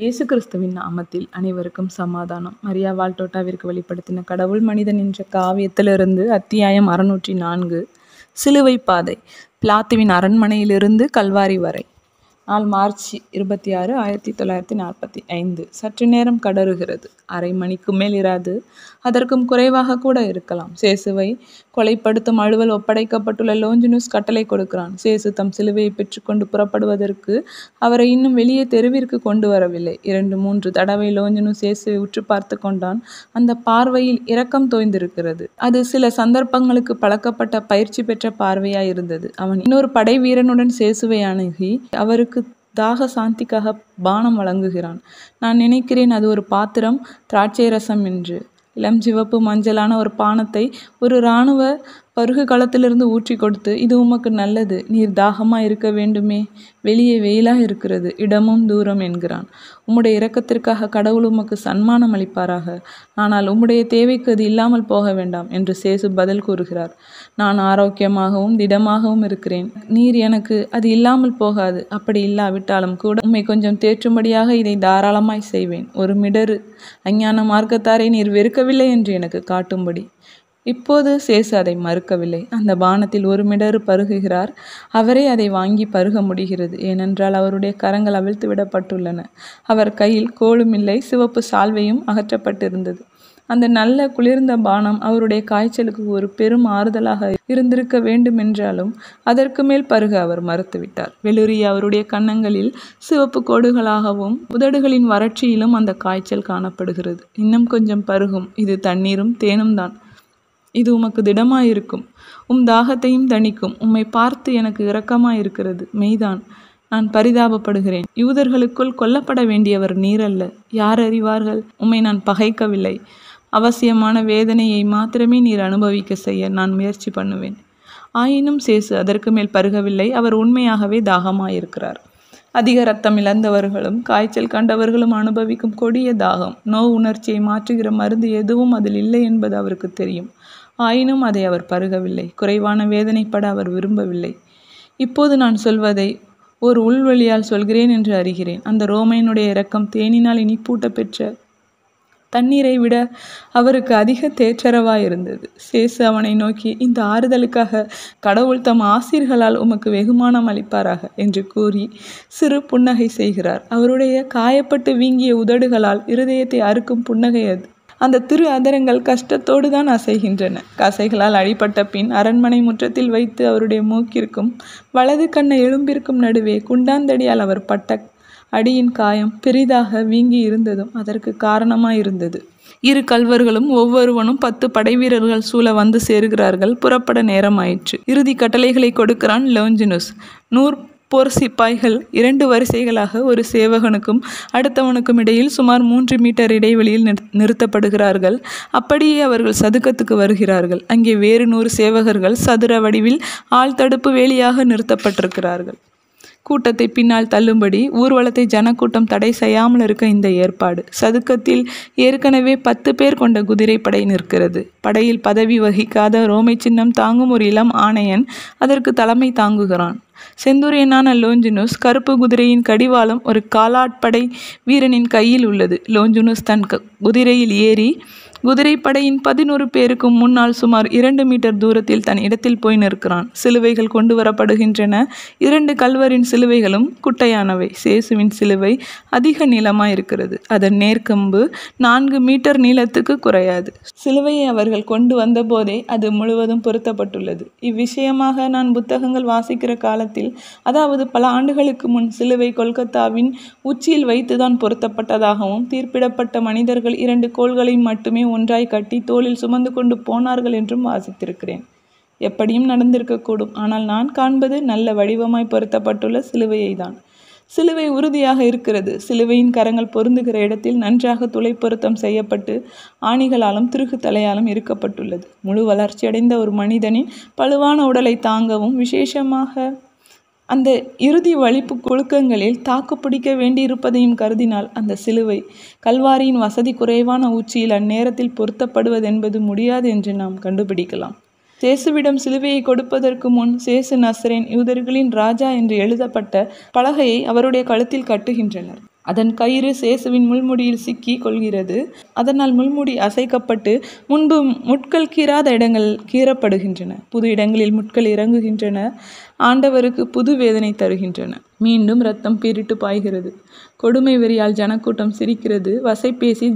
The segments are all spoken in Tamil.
இயேசு கிறிஸ்துவின் நாமத்தில் அனைவருக்கும் சமாதானம். மரியா வால்டோட்டாவிற்கு வெளிப்படுத்தின கடவுள் மனிதன் என்ற காவியத்திலிருந்து அத்தியாயம் 604. சிலுவை பாதை. பிலாத்துவின் அரண்மனையிலிருந்து கல்வாரி வரை. நாள் மார்ச் 26, 1945. சற்று நேரம் கடறுகிறது. அரை மணிக்கு மேல் இராது, அதற்கும் குறைவாக கூட இருக்கலாம். சேசுவை கொலைப்படுத்தும் அலுவல் ஒப்படைக்கப்பட்டுள்ள லோஞ்சினுஸ் கட்டளை கொடுக்கிறான். சேசு தம் சிலுவையை பெற்றுக்கொண்டு புறப்படுவதற்கு அவரை இன்னும் வெளியே தெருவிற்கு கொண்டு வரவில்லை. 2-3 தடவை லோஞ்சினுஸ் சேசுவை உற்று பார்த்து கொண்டான். அந்த பார்வையில் இரக்கம் தோய்ந்திருக்கிறது. அது சில சந்தர்ப்பங்களுக்கு பழக்கப்பட்ட பயிற்சி பெற்ற பார்வையாயிருந்தது. அவன் இன்னொரு படை வீரனுடன் சேசுவை அணுகி அவருக்கு தாக சாந்திக்காக பானம் வழங்குகிறான். நான் நினைக்கிறேன் அது ஒரு பாத்திரம் திராட்சை ரசம் என்று. இளம் சிவப்பு மஞ்சளான ஒரு பானத்தை ஒரு இராணுவ பருகு களத்திலிருந்து ஊற்றி கொடுத்து, இது உமக்கு நல்லது, நீர் தாகமாக இருக்க வேண்டுமே, வெளியே வெயிலாக இருக்கிறது, இடமும் தூரம் என்கிறான். உம்முடைய இரக்கத்திற்காக கடவுள் உமக்கு சன்மானம் அளிப்பாராக, ஆனால் உம்முடைய தேவைக்கு அது இல்லாமல் போக வேண்டாம் என்று சேசு பதில் கூறுகிறார். நான் ஆரோக்கியமாகவும் திடமாகவும் இருக்கிறேன், நீர் எனக்கு அது இல்லாமல் போகாது. அப்படி இல்லாவிட்டாலும் கூட உம்மை கொஞ்சம் தேற்றும்படியாக இதை தாராளமாய் செய்வேன். ஒரு மிடரு அஞ்ஞான மார்க்கத்தாரை நீர் வெறுக்கவில்லை என்று எனக்கு காட்டும்படி. இப்போது சேசு அதை மறுக்கவில்லை. அந்த பானத்தில் ஒரு மிடரு பருகுகிறார். அவரே அதை வாங்கி பருக முடிகிறது. ஏனென்றால் அவருடைய கரங்கள் அவிழ்த்து விடப்பட்டுள்ளன. அவர் கையில் கோலும் இல்லை, சிவப்பு சால்வையும் அகற்றப்பட்டிருந்தது. அந்த நல்ல குளிர்ந்த பானம் அவருடைய காய்ச்சலுக்கு ஒரு பெரும் ஆறுதலாக இருந்திருக்க வேண்டுமென்றாலும் அதற்கு மேல் பருக அவர் மறுத்துவிட்டார். வெளிரிய அவருடைய கன்னங்களில் சிவப்பு கோடுகளாகவும் உதடுகளின் வறட்சியிலும் அந்த காய்ச்சல் காணப்படுகிறது. இன்னும் கொஞ்சம் பருகும், இது தண்ணீரும் தேனும் தான். இது உமக்கு திடமாயிருக்கும், தாகத்தையும் தணிக்கும். உம்மை பார்த்து எனக்கு இரக்கமாயிருக்கிறது. மெய்தான், நான் பரிதாபப்படுகிறேன். யூதர்களுக்குள் கொல்லப்பட வேண்டியவர் நீரல்ல. யார் அறிவார்கள்? உம்மை நான் பகைக்கவில்லை. அவசியமான வேதனையை மாத்திரமே நீர் அனுபவிக்க செய்ய நான் முயற்சி பண்ணுவேன். ஆயினும் சேசு அதற்கு மேல் பருகவில்லை. அவர் உண்மையாகவே தாகமாயிருக்கிறார். அதிக இரத்தம் இழந்தவர்களும் காய்ச்சல் கண்டவர்களும் அனுபவிக்கும் கொடிய தாகம். நோய் உணர்ச்சியை மாற்றுகிற மருந்து எதுவும் அதில் இல்லை என்பது அவருக்கு தெரியும். ஆயினும் அதை அவர் பருகவில்லை. குறைவான வேதனைப்பட அவர் விரும்பவில்லை. இப்போது நான் சொல்வதை ஒரு உள்வழியால் சொல்கிறேன் என்று அறிகிறேன். அந்த ரோமையனுடைய இரக்கம் தேனினால் இனிப்பூட்ட பெற்ற தண்ணீரை விட அவருக்கு அதிக தேற்றரவாயிருந்தது. சேசு அவனை நோக்கி, இந்த ஆறுதலுக்காக கடவுள் தம் ஆசீர்களால் உமக்கு வெகுமானம் அளிப்பாராக என்று கூறி சிறு புன்னகை செய்கிறார். அவருடைய காயப்பட்டு வீங்கிய உதடுகளால் இருதயத்தை அறுக்கும் புன்னகை அது. அந்த திரு அதரங்கள் கஷ்டத்தோடு தான் அசைகின்றன. கசைகளால் அடிபட்ட பின் அரண்மனை முற்றத்தில் வைத்து அவருடைய மூக்கிற்கும் வலது கண்ண எலும்பிற்கும் நடுவே குண்டாந்தடியால் அவர் பட்ட அடியின் காயம் பெரிதாக வீங்கி இருந்ததும் அதற்கு காரணமாயிருந்தது. இரு கல்வர்களும் ஒவ்வொருவனும் 10 படை வீரர்கள் சூழ வந்து சேருகிறார்கள். புறப்பட நேரமாயிற்று. இறுதி கட்டளைகளை கொடுக்கிறான் லோஞ்சினுஸ். 100 போர் சிப்பாய்கள் 2 வரிசைகளாக ஒரு சேவகனுக்கும் அடுத்தவனுக்கும் இடையில் சுமார் 3 மீட்டர் இடைவெளியில் நிறுத்தப்படுகிறார்கள். அப்படியே அவர்கள் சதுக்கத்துக்கு வருகிறார்கள். அங்கே வேறு 100 சேவகர்கள் சதுர வடிவில் ஆழ்தடுப்பு வேலியாக நிறுத்தப்பட்டிருக்கிறார்கள். கூட்டத்தை பின்னால் தள்ளும்படி ஊர்வலத்தை ஜனக்கூட்டம் தடை செய்யாமல் இருக்க இந்த ஏற்பாடு. சதுக்கத்தில் ஏற்கனவே 10 பேர் கொண்ட குதிரைப்படை நிற்கிறது. படையில் பதவி வகிக்காத ரோமை சின்னம் தாங்கும் ஒரு இளம் ஆணையன் அதற்கு தலைமை தாங்குகிறான். செந்துரியனான லோஞ்சினுஸ் கருப்பு குதிரையின் கடிவாளம் ஒரு காலாட்படை வீரனின் கையில் உள்ளது. லோஞ்சினுஸ் தன் குதிரையில் ஏறி குதிரைப்படையின் 11 பேருக்கும் முன்னால் சுமார் 2 மீட்டர் தூரத்தில் தன் இடத்தில் போய் நிற்கிறான். சிலுவைகள் கொண்டு வரப்படுகின்றன. 2 கல்வரின் சிலுவைகளும் குட்டையானவை. சேசுவின் சிலுவை அதிக நீளமாயிருக்கிறது. அதன் நேர்கம்பு 4 மீட்டர் நீளத்துக்கு குறையாது. சிலுவையை அவர்கள் கொண்டு வந்த போதே அது முழுவதும் பொருத்தப்பட்டுள்ளது. இவ்விஷயமாக நான் புத்தகங்கள் வாசிக்கிற காலத்தில், அதாவது பல ஆண்டுகளுக்கு முன், சிலுவை கொல்கத்தாவின் உச்சியில் வைத்துதான் பொருத்தப்பட்டதாகவும் தீர்ப்பிடப்பட்ட மனிதர்கள் 2 கோள்களை மட்டுமே ஒன்றாய் கட்டி தோளில் சுமந்து கொண்டு போனார்கள் என்றும் வாசித்திருக்கிறேன். எப்படியும் நடந்திருக்கக்கூடும். ஆனால் நான் காண்பது நல்ல வடிவமாய் பொருத்தப்பட்டுள்ள சிலுவையை தான். சிலுவை உறுதியாக இருக்கிறது. சிலுவையின் கரங்கள் பொருந்துகிற இடத்தில் நன்றாக துளை பொருத்தம் செய்யப்பட்டு ஆணிகளாலும் திருகு தலையாலும் இருக்கப்பட்டுள்ளது. முழு வளர்ச்சியடைந்த ஒரு மனிதனின் பழுவான உடலை தாங்கவும் விசேஷமாக அந்த இறுதி வலிப்பு குலுக்கங்களில் தாக்கு பிடிக்க வேண்டியிருப்பதையும் கருதினால் அந்த சிலுவை கல்வாரியின் வசதி குறைவான உச்சியில் அந்நேரத்தில் பொருத்தப்படுவதென்பது முடியாது என்று நாம் கண்டுபிடிக்கலாம். சேசுவிடம் சிலுவையை கொடுப்பதற்கு முன் சேசு நசரேன் யூதர்களின் ராஜா என்று எழுதப்பட்ட பலகையை அவருடைய கழுத்தில் கட்டுகின்றனர். அதன் கயிறு சேசுவின் முள்முடியில் சிக்கி கொள்கிறது. அதனால் முள்முடி அசைக்கப்பட்டு முன்பு முட்கள் கீறாத இடங்கள் கீறப்படுகின்றன. புது இடங்களில் முட்கள் இறங்குகின்றன. ஆண்டவருக்கு புது வேதனை தருகின்றன. மீண்டும் இரத்தம் பீரிட்டு பாய்கிறது. கொடுமை வெறியால் ஜனக்கூட்டம் சிரிக்கிறது. வசைப்பேசி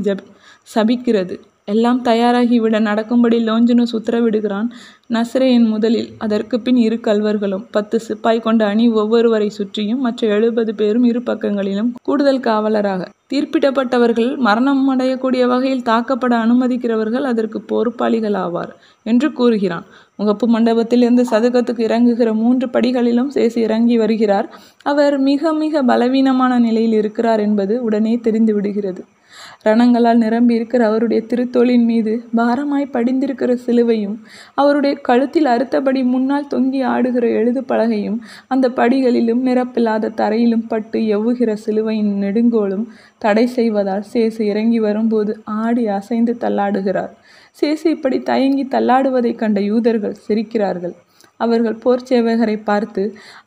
சபிக்கிறது. எல்லாம் தயாராகிவிட நடக்கும்படி லோஞ்சனஸ் உத்தரவிடுகிறான். நசரேயன் முதலில், அதற்கு பின் 2 கள்வர்களும் 10 சிப்பாய் கொண்ட அணி ஒவ்வொருவரை சுற்றியும், மற்ற 70 பேரும் இரு பக்கங்களிலும் கூடுதல் காவலராக. தீர்ப்பிடப்பட்டவர்கள் மரணம் அடையக்கூடிய வகையில் தாக்கப்பட அனுமதிக்கிறவர்கள் அதற்கு பொறுப்பாளிகள் ஆவார் என்று கூறுகிறான். முகப்பு மண்டபத்திலிருந்து சதுக்கத்துக்கு இறங்குகிற 3 படிகளிலும் சேசு இறங்கி வருகிறார். அவர் மிக மிக பலவீனமான நிலையில் இருக்கிறார் என்பது உடனே தெரிந்து விடுகிறது. ரணங்களால் நிரம்பி இருக்கிற அவருடைய திருத்தோளின் மீது பாரமாய் படிந்திருக்கிற சிலுவையும், அவருடைய கழுத்தில் அறுத்தபடி முன்னால் தொங்கி ஆடுகிற எழுது பலகையும், அந்த படிகளிலும் நிரப்பில்லாத தரையிலும் பட்டு எவ்வுகிற சிலுவையின் நெடுங்கோலும் தடை செய்வதால் சேசு இறங்கி வரும்போது ஆடி அசைந்து தள்ளாடுகிறார். சேசு இப்படி தயங்கி தள்ளாடுவதை கண்ட யூதர்கள் சிரிக்கிறார்கள். அவர்கள் போர் சேவகரை பார்த்து,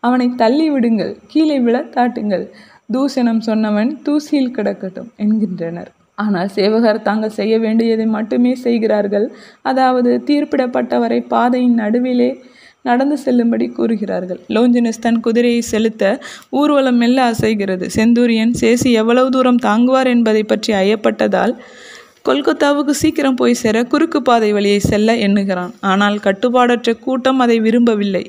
அவனை தள்ளி விடுங்கள், கீழே விழ தாட்டுங்கள், தூஷணம் சொன்னவன் தூசியில் கிடக்கட்டும் என்கின்றனர். ஆனால் சேவகர் தாங்கள் செய்ய வேண்டியதை மட்டுமே செய்கிறார்கள். அதாவது தீர்ப்பிடப்பட்டவரை பாதையின் நடுவிலே நடந்து செல்லும்படி கூறுகிறார்கள். லோஞ்சனஸ் தன் குதிரையை செலுத்த ஊர்வலம் மெல்ல அசைகிறது. செந்தூரியன் சேசு எவ்வளவு தூரம் தாங்குவார் என்பதை பற்றி ஐயப்பட்டதால் கொல்கத்தாவுக்கு சீக்கிரம் போய் சேர குறுக்கு பாதை வழியை செல்ல எண்ணுகிறான். ஆனால் கட்டுப்பாடற்ற கூட்டம் அதை விரும்பவில்லை.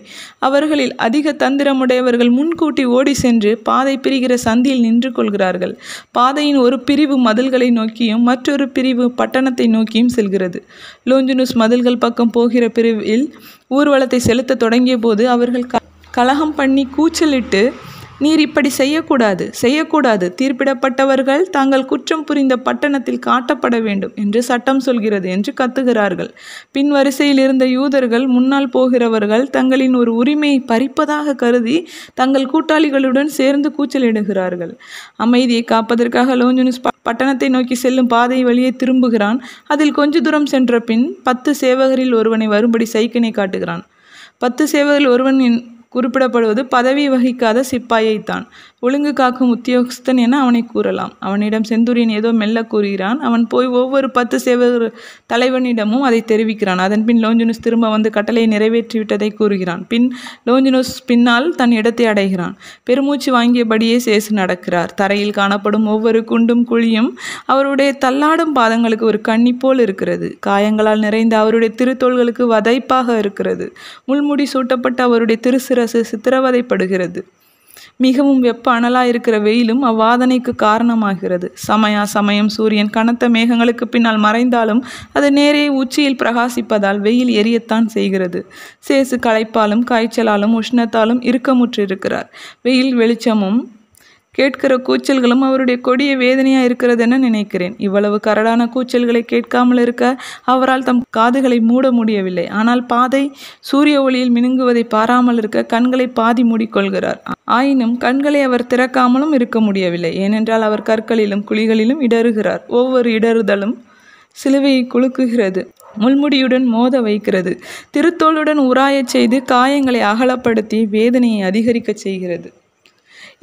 அவர்களில் அதிக தந்திரமுடையவர்கள் முன்கூட்டி ஓடி சென்று பாதை பிரிகிற சந்தியில் நின்று கொள்கிறார்கள். பாதையின் ஒரு பிரிவு மதில்களை நோக்கியும் மற்றொரு பிரிவு பட்டணத்தை நோக்கியும் செல்கிறது. லோஞ்சனஸ் மதில்கள் பக்கம் போகிற பிரிவில் ஊர்வலத்தை செலுத்த தொடங்கிய போது அவர்கள் கலகம் பண்ணி கூச்சலிட்டு, நீர் இப்படி செய்யக்கூடாது, தீர்ப்பிடப்பட்டவர்கள் தாங்கள் குற்றம் புரிந்த பட்டணத்தில் காட்டப்பட வேண்டும் என்று சட்டம் சொல்கிறது என்று கத்துகிறார்கள். பின் வரிசையில் இருந்த யூதர்கள் முன்னால் போகிறவர்கள் தங்களின் ஒரு உரிமையை பறிப்பதாக கருதி தங்கள் கூட்டாளிகளுடன் சேர்ந்து கூச்சலிடுகிறார்கள். அமைதியை காப்பதற்காக லோஞ்சனஸ் பட்டணத்தை நோக்கி செல்லும் பாதை வழியே திரும்புகிறான். அதில் கொஞ்ச தூரம் சென்ற பின் 10 சேவகரில் ஒருவனை வரும்படி சைக்கினை காட்டுகிறான். 10 சேவகரில் ஒருவன் குறிப்பிடப்படுவது பதவி வகிக்காத சிப்பாயைத்தான். ஒழுங்கு காக்கும் உத்தியோகஸ்தன் என அவனை கூறலாம். அவனிடம் செந்தூரியன் ஏதோ மெல்ல கூறுகிறான். அவன் போய் ஒவ்வொரு 10 சேவகர் தலைவனிடமும் அதை தெரிவிக்கிறான். அதன் பின் லோஞ்சனஸ் திரும்ப வந்து கட்டளையை நிறைவேற்றிவிட்டதை கூறுகிறான். பின் லோஞ்சனஸ் பின்னால் தன் இடத்தை அடைகிறான். பெருமூச்சு வாங்கியபடியே சேசு நடக்கிறார். தரையில் காணப்படும் ஒவ்வொரு குண்டும் குழியும் அவருடைய தள்ளாடும் பாதங்களுக்கு ஒரு கண்ணி போல் இருக்கிறது. காயங்களால் நிறைந்த அவருடைய திருத்தோள்களுக்கு வதைப்பாக இருக்கிறது. முள்முடி சூட்டப்பட்ட அவருடைய திருசிரசு சித்திரவதைப்படுகிறது. மிகவும் வெப்ப அனலாயிருக்கிற வெயிலும் அவ்வாதனைக்கு காரணமாகிறது. சமயம் சூரியன் கனத்த மேகங்களுக்கு பின்னால் மறைந்தாலும் அது நேரே உச்சியில் பிரகாசிப்பதால் வெயில் எரியத்தான் செய்கிறது. சேசு களைப்பாலும் காய்ச்சலாலும் உஷ்ணத்தாலும் இறுக்கமுற்றிருக்கிறார். வெயில் வெளிச்சமும் கேட்கிற கூச்சல்களும் அவருடைய கொடிய வேதனையாக இருக்கிறது என நினைக்கிறேன். இவ்வளவு கரடான கூச்சல்களை கேட்காமல் இருக்க அவரால் தம் காதுகளை மூட முடியவில்லை. ஆனால் பாதை சூரிய ஒளியில் மினுங்குவதை பாராமல் இருக்க கண்களை பாதி மூடிக்கொள்கிறார். ஆயினும் கண்களை அவர் திறக்காமலும் இருக்க முடியவில்லை. ஏனென்றால் அவர் கற்களிலும் குழிகளிலும் இடறுகிறார். ஒவ்வொரு இடறுதலும் சிலுவையை குலுக்குகிறது, முள்முடியுடன் மோத வைக்கிறது, திருத்தோளுடன் உராயச் செய்து காயங்களை அகலப்படுத்தி வேதனையை அதிகரிக்க செய்கிறது.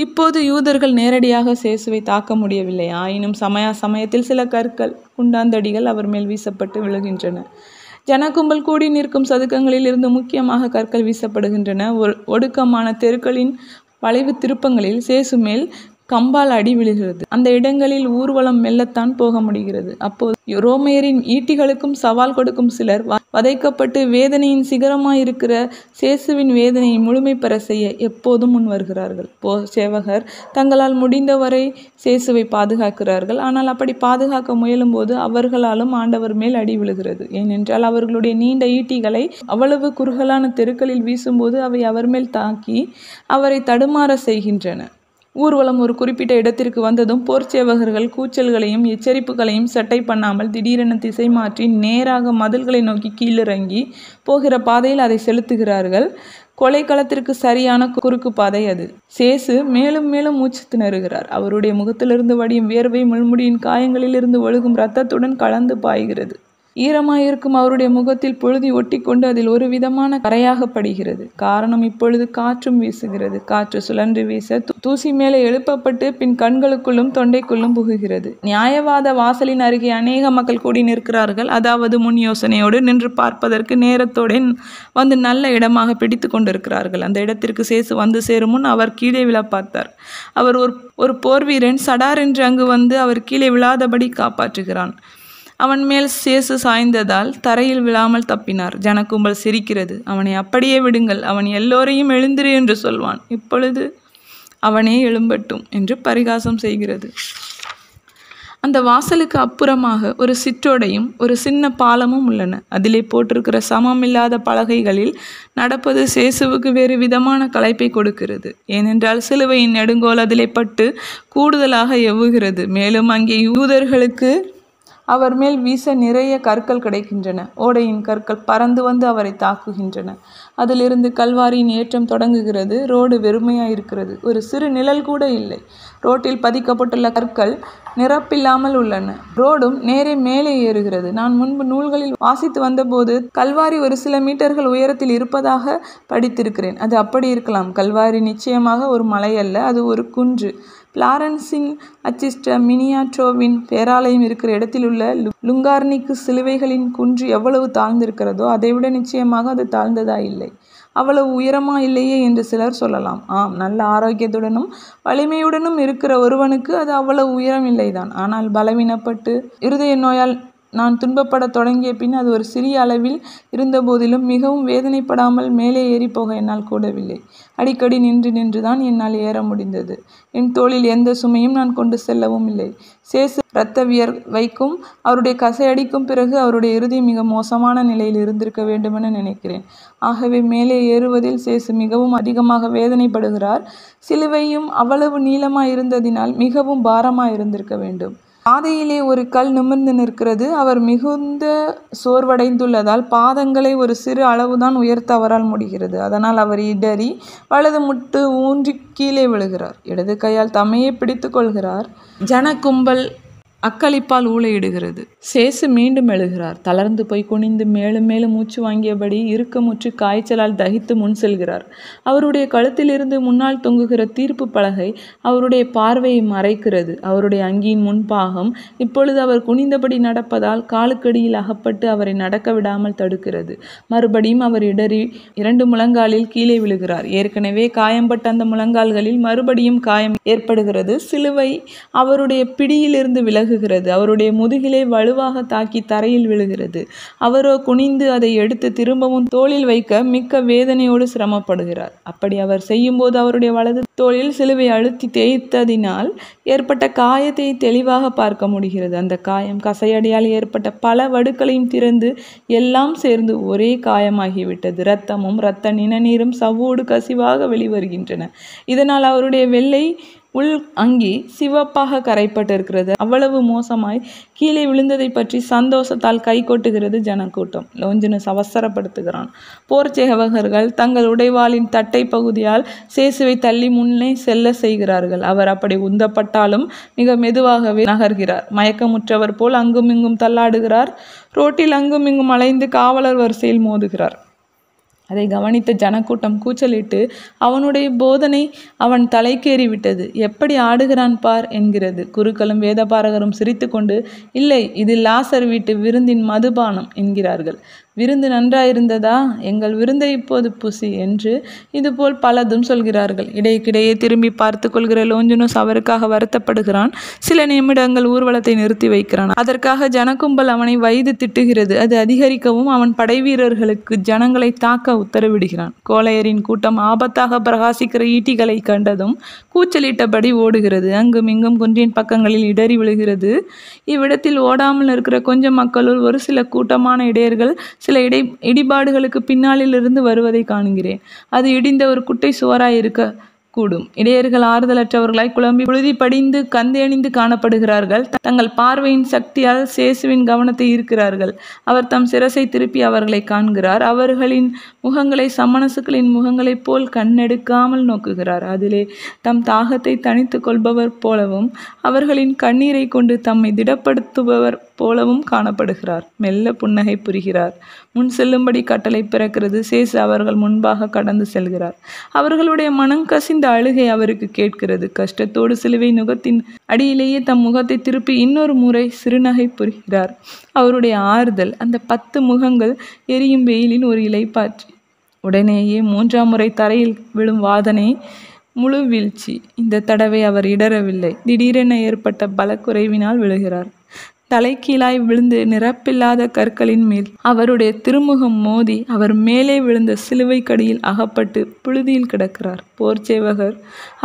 இப்போது யூதர்கள் நேரடியாக சேசுவை தாக்க முடியவில்லை. ஆயினும் சமயத்தில் சில கற்கள், குண்டாந்தடிகள் அவர் மேல் வீசப்பட்டு விழுகின்றன. ஜனக்கும்பல் கூடி நிற்கும் சதுக்கங்களில் இருந்து முக்கியமாக கற்கள் வீசப்படுகின்றன. ஒடுக்கமான தெருக்களின் வளைவு திருப்பங்களில் சேசு மேல் கம்பால் அடி விழுகிறது. அந்த இடங்களில் ஊர்வலம் மெல்லத்தான் போக முடிகிறது. அப்போது ரோமையரின் ஈட்டிகளுக்கும் சவால் கொடுக்கும் சிலர் வதைக்கப்பட்டு வேதனையின் சிகரமாயிருக்கிற சேசுவின் வேதனையை முழுமை பெற செய்ய எப்போதும் முன் வருகிறார்கள். சேவகர் தங்களால் முடிந்தவரை சேசுவை பாதுகாக்கிறார்கள். ஆனால் அப்படி பாதுகாக்க முயலும் போது அவர்களாலும் ஆண்டவர் மேல் அடி விழுகிறது. ஏனென்றால் அவர்களுடைய நீண்ட ஈட்டிகளை அவ்வளவு குறுகலான தெருக்களில் வீசும்போது அவை அவர் மேல் தாக்கி அவரை தடுமாற செய்கின்றன. ஊர்வலம் ஒரு குறிப்பிட்ட இடத்திற்கு வந்ததும் போர்ச்சேவகர்கள் கூச்சல்களையும் எச்சரிப்புகளையும் சட்டை பண்ணாமல் திடீரென திசை மாற்றி நேராக மதில்களை நோக்கி கீழிறங்கி போகிற பாதையில் அதை செலுத்துகிறார்கள். கொலைக்களத்திற்கு சரியான குறுக்கு பாதை அது. சேசு மேலும் மேலும் மூச்சு திணறுகிறார். அவருடைய முகத்திலிருந்து வடியும் வியர்வை முள்முடியின் காயங்களிலிருந்து ஒழுகும் இரத்தத்துடன் கலந்து பாய்கிறது. ஈரமாயிருக்கும் அவருடைய முகத்தில் புழுதி ஒட்டி கொண்டு அதில் ஒரு விதமான கரையாக படுகிறது. காரணம், இப்பொழுது காற்றும் வீசுகிறது. காற்று சுழன்று வீச தூசி மேலே எழுப்பப்பட்டு பின் கண்களுக்குள்ளும் தொண்டைக்குள்ளும் புகுகிறது. நியாயவாத வாசலின் அருகே அநேக மக்கள் கூடி நிற்கிறார்கள். அதாவது முன் யோசனையோடு நின்று பார்ப்பதற்கு நேரத்தோடு வந்து நல்ல இடமாக பிடித்து கொண்டிருக்கிறார்கள். அந்த இடத்திற்கு சேசு வந்து சேரும் முன் அவர் கீழே விழ பார்த்தார். அவர் ஒரு போர் வீரன் சடார் என்று அங்கு வந்து அவர் கீழே விழாதபடி காப்பாற்றுகிறான். அவன் மேல் சேசு சாய்ந்ததால் தரையில் விழாமல் தப்பினார். ஜனக்கும்பல் சிரிக்கிறது. அவனை அப்படியே விடுங்கள், அவன் எல்லோரையும் எழுந்திரு என்று சொல்வான். இப்பொழுது அவனே எழும்பட்டும் என்று பரிகாசம் செய்கிறது. அந்த வாசலுக்கு அப்புறமாக ஒரு சிற்றோடையும் ஒரு சின்ன பாலமும் உள்ளன. அதிலே போட்டிருக்கிற சமமில்லாத பலகைகளில் நடப்பது சேசுவுக்கு வேறு விதமான களைப்பை கொடுக்கிறது. ஏனென்றால் சிலுவையின் நெடுங்கோல் அதிலே பட்டு கூடுதலாக எவ்வுகிறது. மேலும் அங்கே யூதர்களுக்கு அவர் மேல் வீச நிறைய கற்கள் கிடைக்கின்றன. ஓடையின் கற்கள் பறந்து வந்து அவரை தாக்குகின்றன. அதிலிருந்து கல்வாரியின் ஏற்றம் தொடங்குகிறது. ரோடு வெறுமையாயிருக்கிறது. ஒரு சிறு நிழல் கூட இல்லை. ரோட்டில் பதிக்கப்பட்டுள்ள கற்கள் நிரப்பில்லாமல் உள்ளன. ரோடும் நேரே மேலே ஏறுகிறது. நான் முன்பு நூல்களில் வாசித்து வந்தபோது கல்வாரி ஒரு சில மீட்டர்கள் உயரத்தில் இருப்பதாக படித்திருக்கிறேன். அது அப்படி இருக்கலாம். கல்வாரி நிச்சயமாக ஒரு மலை அல்ல, அது ஒரு குன்று. பிளாரன்ஸின் அச்சிஸ்ட மினியாட்ரோவின் பேராலயம் இருக்கிற இடத்தில் உள்ள லுங்கார்னிக்கு சிலுவைகளின் குன்று எவ்வளவு தாழ்ந்திருக்கிறதோ அதைவிட நிச்சயமாக அது தாழ்ந்ததா இல்லை. அவ்வளவு உயரமா இல்லையே என்று சிலர் சொல்லலாம். ஆம், நல்ல ஆரோக்கியத்துடனும் வலிமையுடனும் இருக்கிற ஒருவனுக்கு அது அவ்வளவு உயரம் இல்லைதான். ஆனால் பலவீனப்பட்டு இருதய நோயால் நான் துன்பப்பட தொடங்கிய பின் அது ஒரு சிறிய அளவில் இருந்த போதிலும் மிகவும் வேதனைப்படாமல் மேலே ஏறி போக என்னால் கூடவில்லை. அடிக்கடி நின்று தான் என்னால் ஏற முடிந்தது. என் தோளில் எந்த சுமையும் நான் கொண்டு செல்லவும் இல்லை. சேசு இரத்த வியர்வைக்கும் அவருடைய கசையடிக்கும் பிறகு அவருடைய இறுதி மிக மோசமான நிலையில் இருந்திருக்க வேண்டுமென நினைக்கிறேன். ஆகவே மேலே ஏறுவதில் சேசு மிகவும் அதிகமாக வேதனைப்படுகிறார். சிலுவையும் அவ்வளவு நீளமாய் இருந்ததினால் மிகவும் பாரமாய் இருந்திருக்க வேண்டும். பாதையிலே ஒரு கல் நிமிர்ந்து நிற்கிறது. அவர் மிகுந்த சோர்வடைந்துள்ளதால் பாதங்களை ஒரு சிறு அளவுதான் உயர்த்த அவரால் முடிகிறது. அதனால் அவர் இடறி வலது முட்டு ஊன்றி கீழே விழுகிறார். இடது கையால் தம்மையே பிடித்து கொள்கிறார். ஜனக்கும்பல் அக்களிப்பால் ஊளையிடுகிறது. சேசு மீண்டும் எழுகிறார். தளர்ந்து போய் குனிந்து மேலும் மேலும் மூச்சு வாங்கியபடி இறுக்கமுற்று காய்ச்சலால் தகித்து முன் செல்கிறார். அவருடைய கழுத்திலிருந்து முன்னால் தொங்குகிற தீர்ப்பு பலகை அவருடைய பார்வையை மறைக்கிறது. அவருடைய அங்கியின் முன்பாகம் இப்பொழுது அவர் குனிந்தபடி நடப்பதால் காலுக்கடியில் அகப்பட்டு அவரை நடக்க விடாமல் தடுக்கிறது. மறுபடியும் அவர் இடறி 2 முழங்காலில் கீழே விழுகிறார். ஏற்கனவே காயம்பட்ட அந்த முழங்கால்களில் மறுபடியும் காயம் ஏற்படுகிறது. சிலுவை அவருடைய பிடியிலிருந்து விலகு. அவருடைய முதுகிலே வலுவாக தாக்கி தரையில் விழுகிறது. அவரோ குனிந்து அதை எடுத்து திரும்பவும் தோளில் வைக்க மிக்க வேதனையோடு சிரமப்படுகிறார். அப்படி அவர் செய்யும்போது அவருடைய வலது தோளில் சிலுவை அழுத்தி தேய்த்ததினால் ஏற்பட்ட காயத்தை தெளிவாக பார்க்க முடிகிறது. அந்த காயம் கசையடியால் ஏற்பட்ட பல வடுக்களையும் திறந்து எல்லாம் சேர்ந்து ஒரே காயமாகிவிட்டது. இரத்தமும் இரத்த நிணநீரும் சவ்வோடு கசிவாக வெளிவருகின்றன. இதனால் அவருடைய வெள்ளை உள் அங்கி சிவப்பாக கரைப்பட்டிருக்கிறது. அவ்வளவு மோசமாய் கீழே விழுந்ததை பற்றி சந்தோஷத்தால் கை கொட்டுகிறது ஜனக்கூட்டம். லோஞ்சனஸ் அவசரப்படுத்துகிறான். போர் சேவகர்கள் தங்கள் உடைவாளின் தட்டை பகுதியால் சேசுவை தள்ளி முன்னே செல்ல செய்கிறார்கள். அவர் அப்படி உந்தப்பட்டாலும் மிக மெதுவாகவே நகர்கிறார். மயக்கமுற்றவர் போல் அங்கும் இங்கும் தள்ளாடுகிறார். ரோட்டில் அங்கும் இங்கும் அலைந்து காவலர் வரிசையில் மோதுகிறார். அதை கவனித்த ஜனக்கூட்டம் கூச்சலிட்டு, அவனுடைய போதனை அவன் தலைக்கேறி விட்டது, எப்படி ஆடுகிறான் பார் என்கிறது. குருக்களும் வேதபாரகரும் சிரித்து கொண்டு, இல்லை, இது லாசர் வீட்டு விருந்தின் மதுபானம் என்கிறார்கள். விருந்து நன்றாயிருந்ததா? எங்கள் விருந்தை இப்போது புசி என்று இதுபோல் பலதும் சொல்கிறார்கள். இடைக்கிடையே திரும்பி பார்த்து கொள்கிற லோஞ்சனஸ் அவருக்காக வருத்தப்படுகிறான். சில நிமிடங்கள் ஊர்வலத்தை நிறுத்தி வைக்கிறான். அதற்காக ஜனக்கும்பல் அவனை வயது திட்டுகிறது. அது அதிகரிக்கவும் அவன் படைவீரர்களுக்கு ஜனங்களை தாக்க உத்தரவிடுகிறான். கோளையரின் கூட்டம் ஆபத்தாக பிரகாசிக்கிற ஈட்டிகளை கண்டதும் கூச்சலிட்டபடி ஓடுகிறது. அங்கும் இங்கும் குன்றின் பக்கங்களில் இடறி விழுகிறது. இவ்விடத்தில் ஓடாமல் இருக்கிற கொஞ்சம் மக்களுள் ஒரு சில கூட்டமான இடையர்கள் சில இடிபாடுகளுக்கு பின்னாலிலிருந்து வருவதை காண்கிறேன். அது இடிந்த ஒரு குட்டை சுவராய் இருக்க கூடும். இடையர்கள் ஆறுதலற்றவர்களாய் குழம்பி புழுதி படிந்து கந்தேணிந்து காணப்படுகிறார்கள். தங்கள் பார்வையின் சக்தியால் சேசுவின் கவனத்தை ஈர்க்கிறார்கள். அவர் தம் சிரசை திருப்பி அவர்களை காண்கிறார். அவர்களின் முகங்களை சம்மனசுக்களின் முகங்களைப் போல் கண்ணெடுக்காமல் நோக்குகிறார். அதிலே தம் தாகத்தை தணித்து கொள்பவர் போலவும் அவர்களின் கண்ணீரை கொண்டு தம்மை திடப்படுத்துபவர் போலவும் காணப்படுகிறார். மெல்ல புன்னகை புரிகிறார். முன் செல்லும்படி கட்டளை பிறக்கிறது. சேசு அவர்கள் முன்பாக கடந்து செல்கிறார். அவர்களுடைய மனம் கசிந்த அழுகை அவருக்கு கேட்கிறது. கஷ்டத்தோடு சிலுவை நுகத்தின் அடியிலேயே தம் முகத்தை திருப்பி இன்னொரு முறை சிறுநகை புரிகிறார். அவருடைய ஆறுதல் அந்த 10 முகங்கள் எரியும் வெயிலின் ஒரு இலைப்பாற்றி. உடனேயே 3ஆம் முறை தரையில் விழும் வாதனை முழு வீழ்ச்சி. இந்த தடவை அவர் இடறவில்லை. திடீரென ஏற்பட்ட பலக்குறைவினால் விழுகிறார். தலைக்கீழாய் விழுந்து நிரப்பில்லாத கற்களின் மேல் அவருடைய திருமுகம் மோதி அவர் மேலே விழுந்த சிலுவை கடியில் அகப்பட்டு புழுதியில் கிடக்கிறார். போர்ச்சேவகர்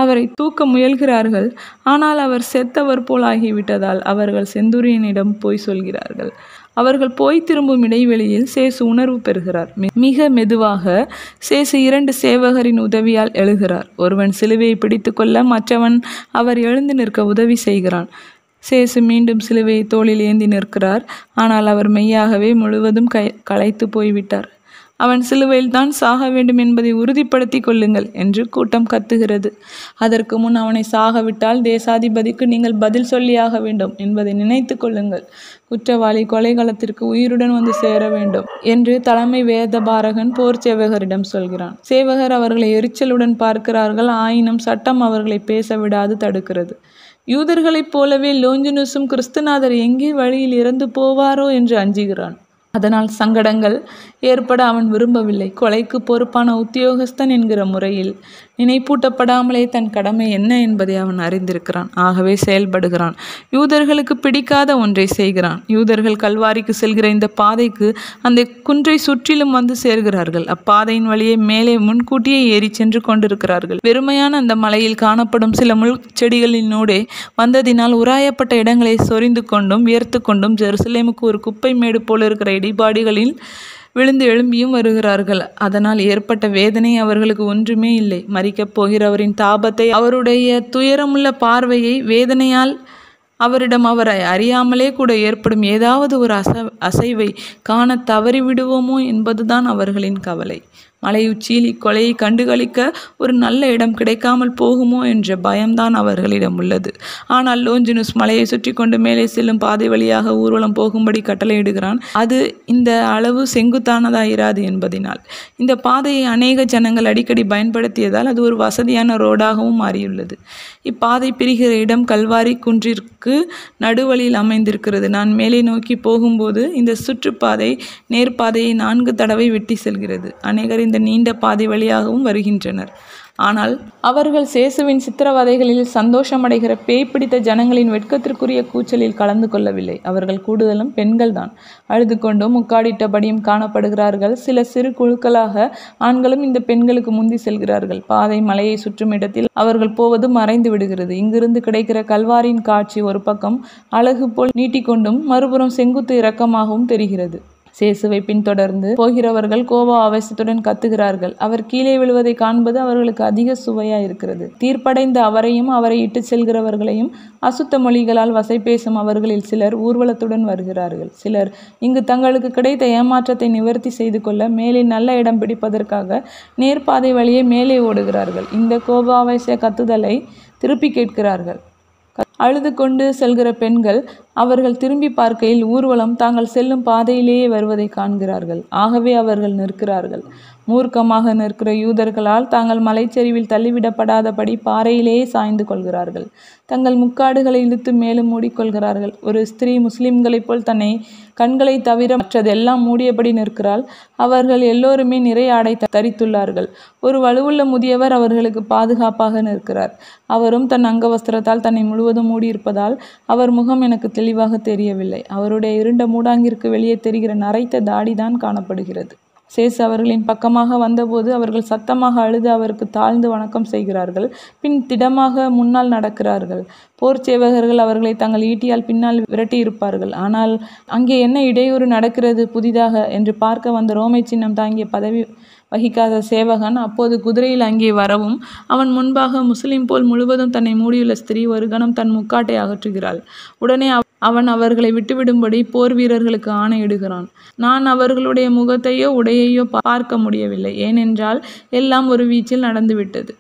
அவரை தூக்க முயல்கிறார்கள். ஆனால் அவர் செத்தவர் போல் ஆகிவிட்டதால் அவர்கள் செந்தூரியனிடம் போய் சொல்கிறார்கள். அவர்கள் போய் திரும்பும் இடைவெளியில் சேசு உணர்வு பெறுகிறார். மிக மெதுவாக சேசு 2 சேவகரின் உதவியால் எழுகிறார். ஒருவன் சிலுவையை பிடித்து கொள்ள, மற்றவன் அவர் எழுந்து நிற்க உதவி செய்கிறான். சேசு மீண்டும் சிலுவையை தோளில் ஏந்தி நிற்கிறார். ஆனால் அவர் மெய்யாகவே முழுவதும் களைத்து போய்விட்டார். அவன் சிலுவையில் தான் சாக வேண்டும் என்பதை உறுதிப்படுத்தி கொள்ளுங்கள் என்று கூட்டம் கத்துகிறது. அதற்கு முன் அவனை சாகவிட்டால் தேசாதிபதிக்கு நீங்கள் பதில் சொல்லியாக வேண்டும் என்பதை நினைத்து கொள்ளுங்கள். குற்றவாளி கொலைகளத்திற்கு உயிருடன் வந்து சேர வேண்டும் என்று தலைமை வேதபாரகன் போர் சேவகரிடம் சொல்கிறான். சேவகர் அவர்களை எரிச்சலுடன் பார்க்கிறார்கள். ஆயினும் சட்டம் அவர்களை பேச விடாது தடுக்கிறது. யூதர்களைப் போலவே லோஞ்சினுசும் கிறிஸ்துநாதர் எங்கே வழியில் இறந்து போவாரோ என்று அஞ்சுகிறான். அதனால் சங்கடங்கள் ஏற்பட அவன் விரும்பவில்லை. கொலைக்கு பொறுப்பான உத்தியோகஸ்தன் என்கிற முறையில் நினைப்பூட்டப்படாமலே தன் கடமை என்ன என்பதை அவன் அறிந்திருக்கிறான். ஆகவே செயல்படுகிறான். யூதர்களுக்கு பிடிக்காத ஒன்றை செய்கிறான். யூதர்கள் கல்வாரிக்கு செல்கிற இந்த பாதைக்கு அந்த குன்றை சுற்றிலும் வந்து சேர்கிறார்கள். அப்பாதையின் வழியே மேலே முன்கூட்டியே ஏறி சென்று கொண்டிருக்கிறார்கள். வெறுமையான அந்த மலையில் காணப்படும் சில முள் செடிகளினூடே வந்ததினால் உராயப்பட்ட இடங்களை சொரிந்து கொண்டும் வியர்த்து கொண்டும் ஜெருசலேமுக்கு ஒரு குப்பை மேடு போல இருக்கிற இடிபாடுகளில் விழுந்து எழும்பியும் வருகிறார்கள். அதனால் ஏற்பட்ட வேதனை அவர்களுக்கு ஒன்றுமே இல்லை. மரிக்கப் போகிறவரின் தாபத்தை, அவருடைய துயரமுள்ள பார்வையை, வேதனையால் அவரிடம் அவரை அறியாமலே கூட ஏற்படும் ஏதாவது ஒரு அசைவை காண தவறிவிடுவோமோ என்பதுதான் அவர்களின் கவலை. மலையுச்சியில் இக்கொலையை கண்டுகளிக்க ஒரு நல்ல இடம் கிடைக்காமல் போகுமோ என்ற பயம்தான் அவர்களிடம் உள்ளது. ஆனால் லோஞ்சினுஸ் மலையை சுற்றி கொண்டு மேலே செல்லும் பாதை வழியாக ஊர்வலம் போகும்படி கட்டளையிடுகிறான். அது இந்த அளவு செங்குத்தானதாயிராது என்பதனால். இந்த பாதையை அநேக ஜனங்கள் அடிக்கடி பயன்படுத்தியதால் அது ஒரு வசதியான ரோடாகவும் மாறியுள்ளது. இப்பாதை பிரிகிற இடம் கல்வாரி குன்றிற்கு நடுவழியில் அமைந்திருக்கிறது. நான் மேலே நோக்கி போகும்போது இந்த சுற்றுப்பாதை நேர்பாதையை 4 தடவை வெட்டி செல்கிறது. அநேகர் இந்த நீண்ட பாதை வழியாகவும் வருகின்றனர். ஆனால் அவர்கள் சேசுவின் சித்திரவதைகளில் சந்தோஷமடைகிற பேய் பிடித்த ஜனங்களின் வெட்கத்திற்குரிய கூச்சலில் கலந்து கொள்ளவில்லை. அவர்கள் கூடுதலும் பெண்கள்தான். அழுது கொண்டும் முக்காடிட்டபடியும் காணப்படுகிறார்கள். சில சிறு குழுக்களாக ஆண்களும் இந்த பெண்களுக்கு முந்தி செல்கிறார்கள். பாதை மலையை சுற்றும் இடத்தில் அவர்கள் போவது மறைந்து விடுகிறது. இங்கிருந்து கிடைக்கிற கல்வாரியின் காட்சி ஒரு பக்கம் அழகு போல் நீட்டிக்கொண்டும் மறுபுறம் செங்குத்து இறக்கமாகவும் தெரிகிறது. சேசுவை பின்தொடர்ந்து போகிறவர்கள் கோப ஆவேசத்துடன் கத்துகிறார்கள். அவர் கீழே விழுவதை காண்பது அவர்களுக்கு அதிக சுவையா இருக்கிறது. தீர்ப்படைந்த அவரையும் அவரை இட்டு செல்கிறவர்களையும் அசுத்த மொழிகளால் வசை பேசும் அவர்களில் சிலர் ஊர்வலத்துடன் வருகிறார்கள். சிலர் இங்கு தங்களுக்கு கிடைத்த ஏமாற்றத்தை நிவர்த்தி செய்து கொள்ள மேலே நல்ல இடம் பிடிப்பதற்காக நேர்பாதை வழியே மேலே ஓடுகிறார்கள். இந்த கோபாவேச கத்துதலை திருப்பி கேட்கிறார்கள். அழுது கொண்டு செல்கிற பெண்கள் அவர்கள் திரும்பி பார்க்கையில் ஊர்வலம் தாங்கள் செல்லும் பாதையிலேயே வருவதை காண்கிறார்கள். ஆகவே அவர்கள் நிற்கிறார்கள். மூர்க்கமாக நிற்கிற யூதர்களால் தாங்கள் மலைச்சரிவில் தள்ளிவிடப்படாதபடி பாறையிலேயே சாய்ந்து கொள்கிறார்கள். தங்கள் முக்காடுகளை இழுத்து மேலும் மூடிக்கொள்கிறார்கள். ஒரு ஸ்திரீ முஸ்லிம்களைப் போல் தன்னை கண்களை தவிர மற்றதெல்லாம் மூடியபடி நிற்கிறாள். அவர்கள் எல்லோருமே நிறைய ஆடை தரித்துள்ளார்கள். ஒரு வலுவுள்ள முதியவர் அவர்களுக்கு பாதுகாப்பாக நிற்கிறார். அவரும் தன் அங்கவஸ்திரத்தால் தன்னை முழுவதும் மூடியிருப்பதால் அவர் முகம் எனக்கு தெளிவாக தெரியவில்லை. அவருடைய இருண்ட மூடாங்கிற்கு வெளியே தெரிகிற நரைத்த தாடிதான் காணப்படுகிறது. சேசு அவர்களின் பக்கமாக வந்தபோது அவர்கள் சத்தமாக அழுது அவருக்கு தாழ்ந்து வணக்கம் செய்கிறார்கள். பின் திடமாக முன்னால் நடக்கிறார்கள். போர் சேவகர்கள் அவர்களை தங்கள் ஈட்டியால் பின்னால் விரட்டி இருப்பார்கள். ஆனால் அங்கே என்ன இடையூறு நடக்கிறது புதிதாக என்று பார்க்க வந்த ரோமை சின்னம் தாங்கிய பதவி வகிக்காத சேவகன் அப்போது குதிரையில் அங்கே வரவும் அவன் முன்பாக முஸ்லிம் போல் முழுவதும் தன்னை மூடியுள்ள ஸ்திரீ ஒரு கணம் தன் முக்காட்டை அகற்றுகிறாள். உடனே அவன் அவர்களை விட்டுவிடும்படி போர் வீரர்களுக்கு ஆணையிடுகிறான். நான் அவர்களுடைய முகத்தையோ உடையையோ பார்க்க முடியவில்லை, ஏனென்றால் எல்லாம் ஒரு வீச்சில் நடந்துவிட்டது.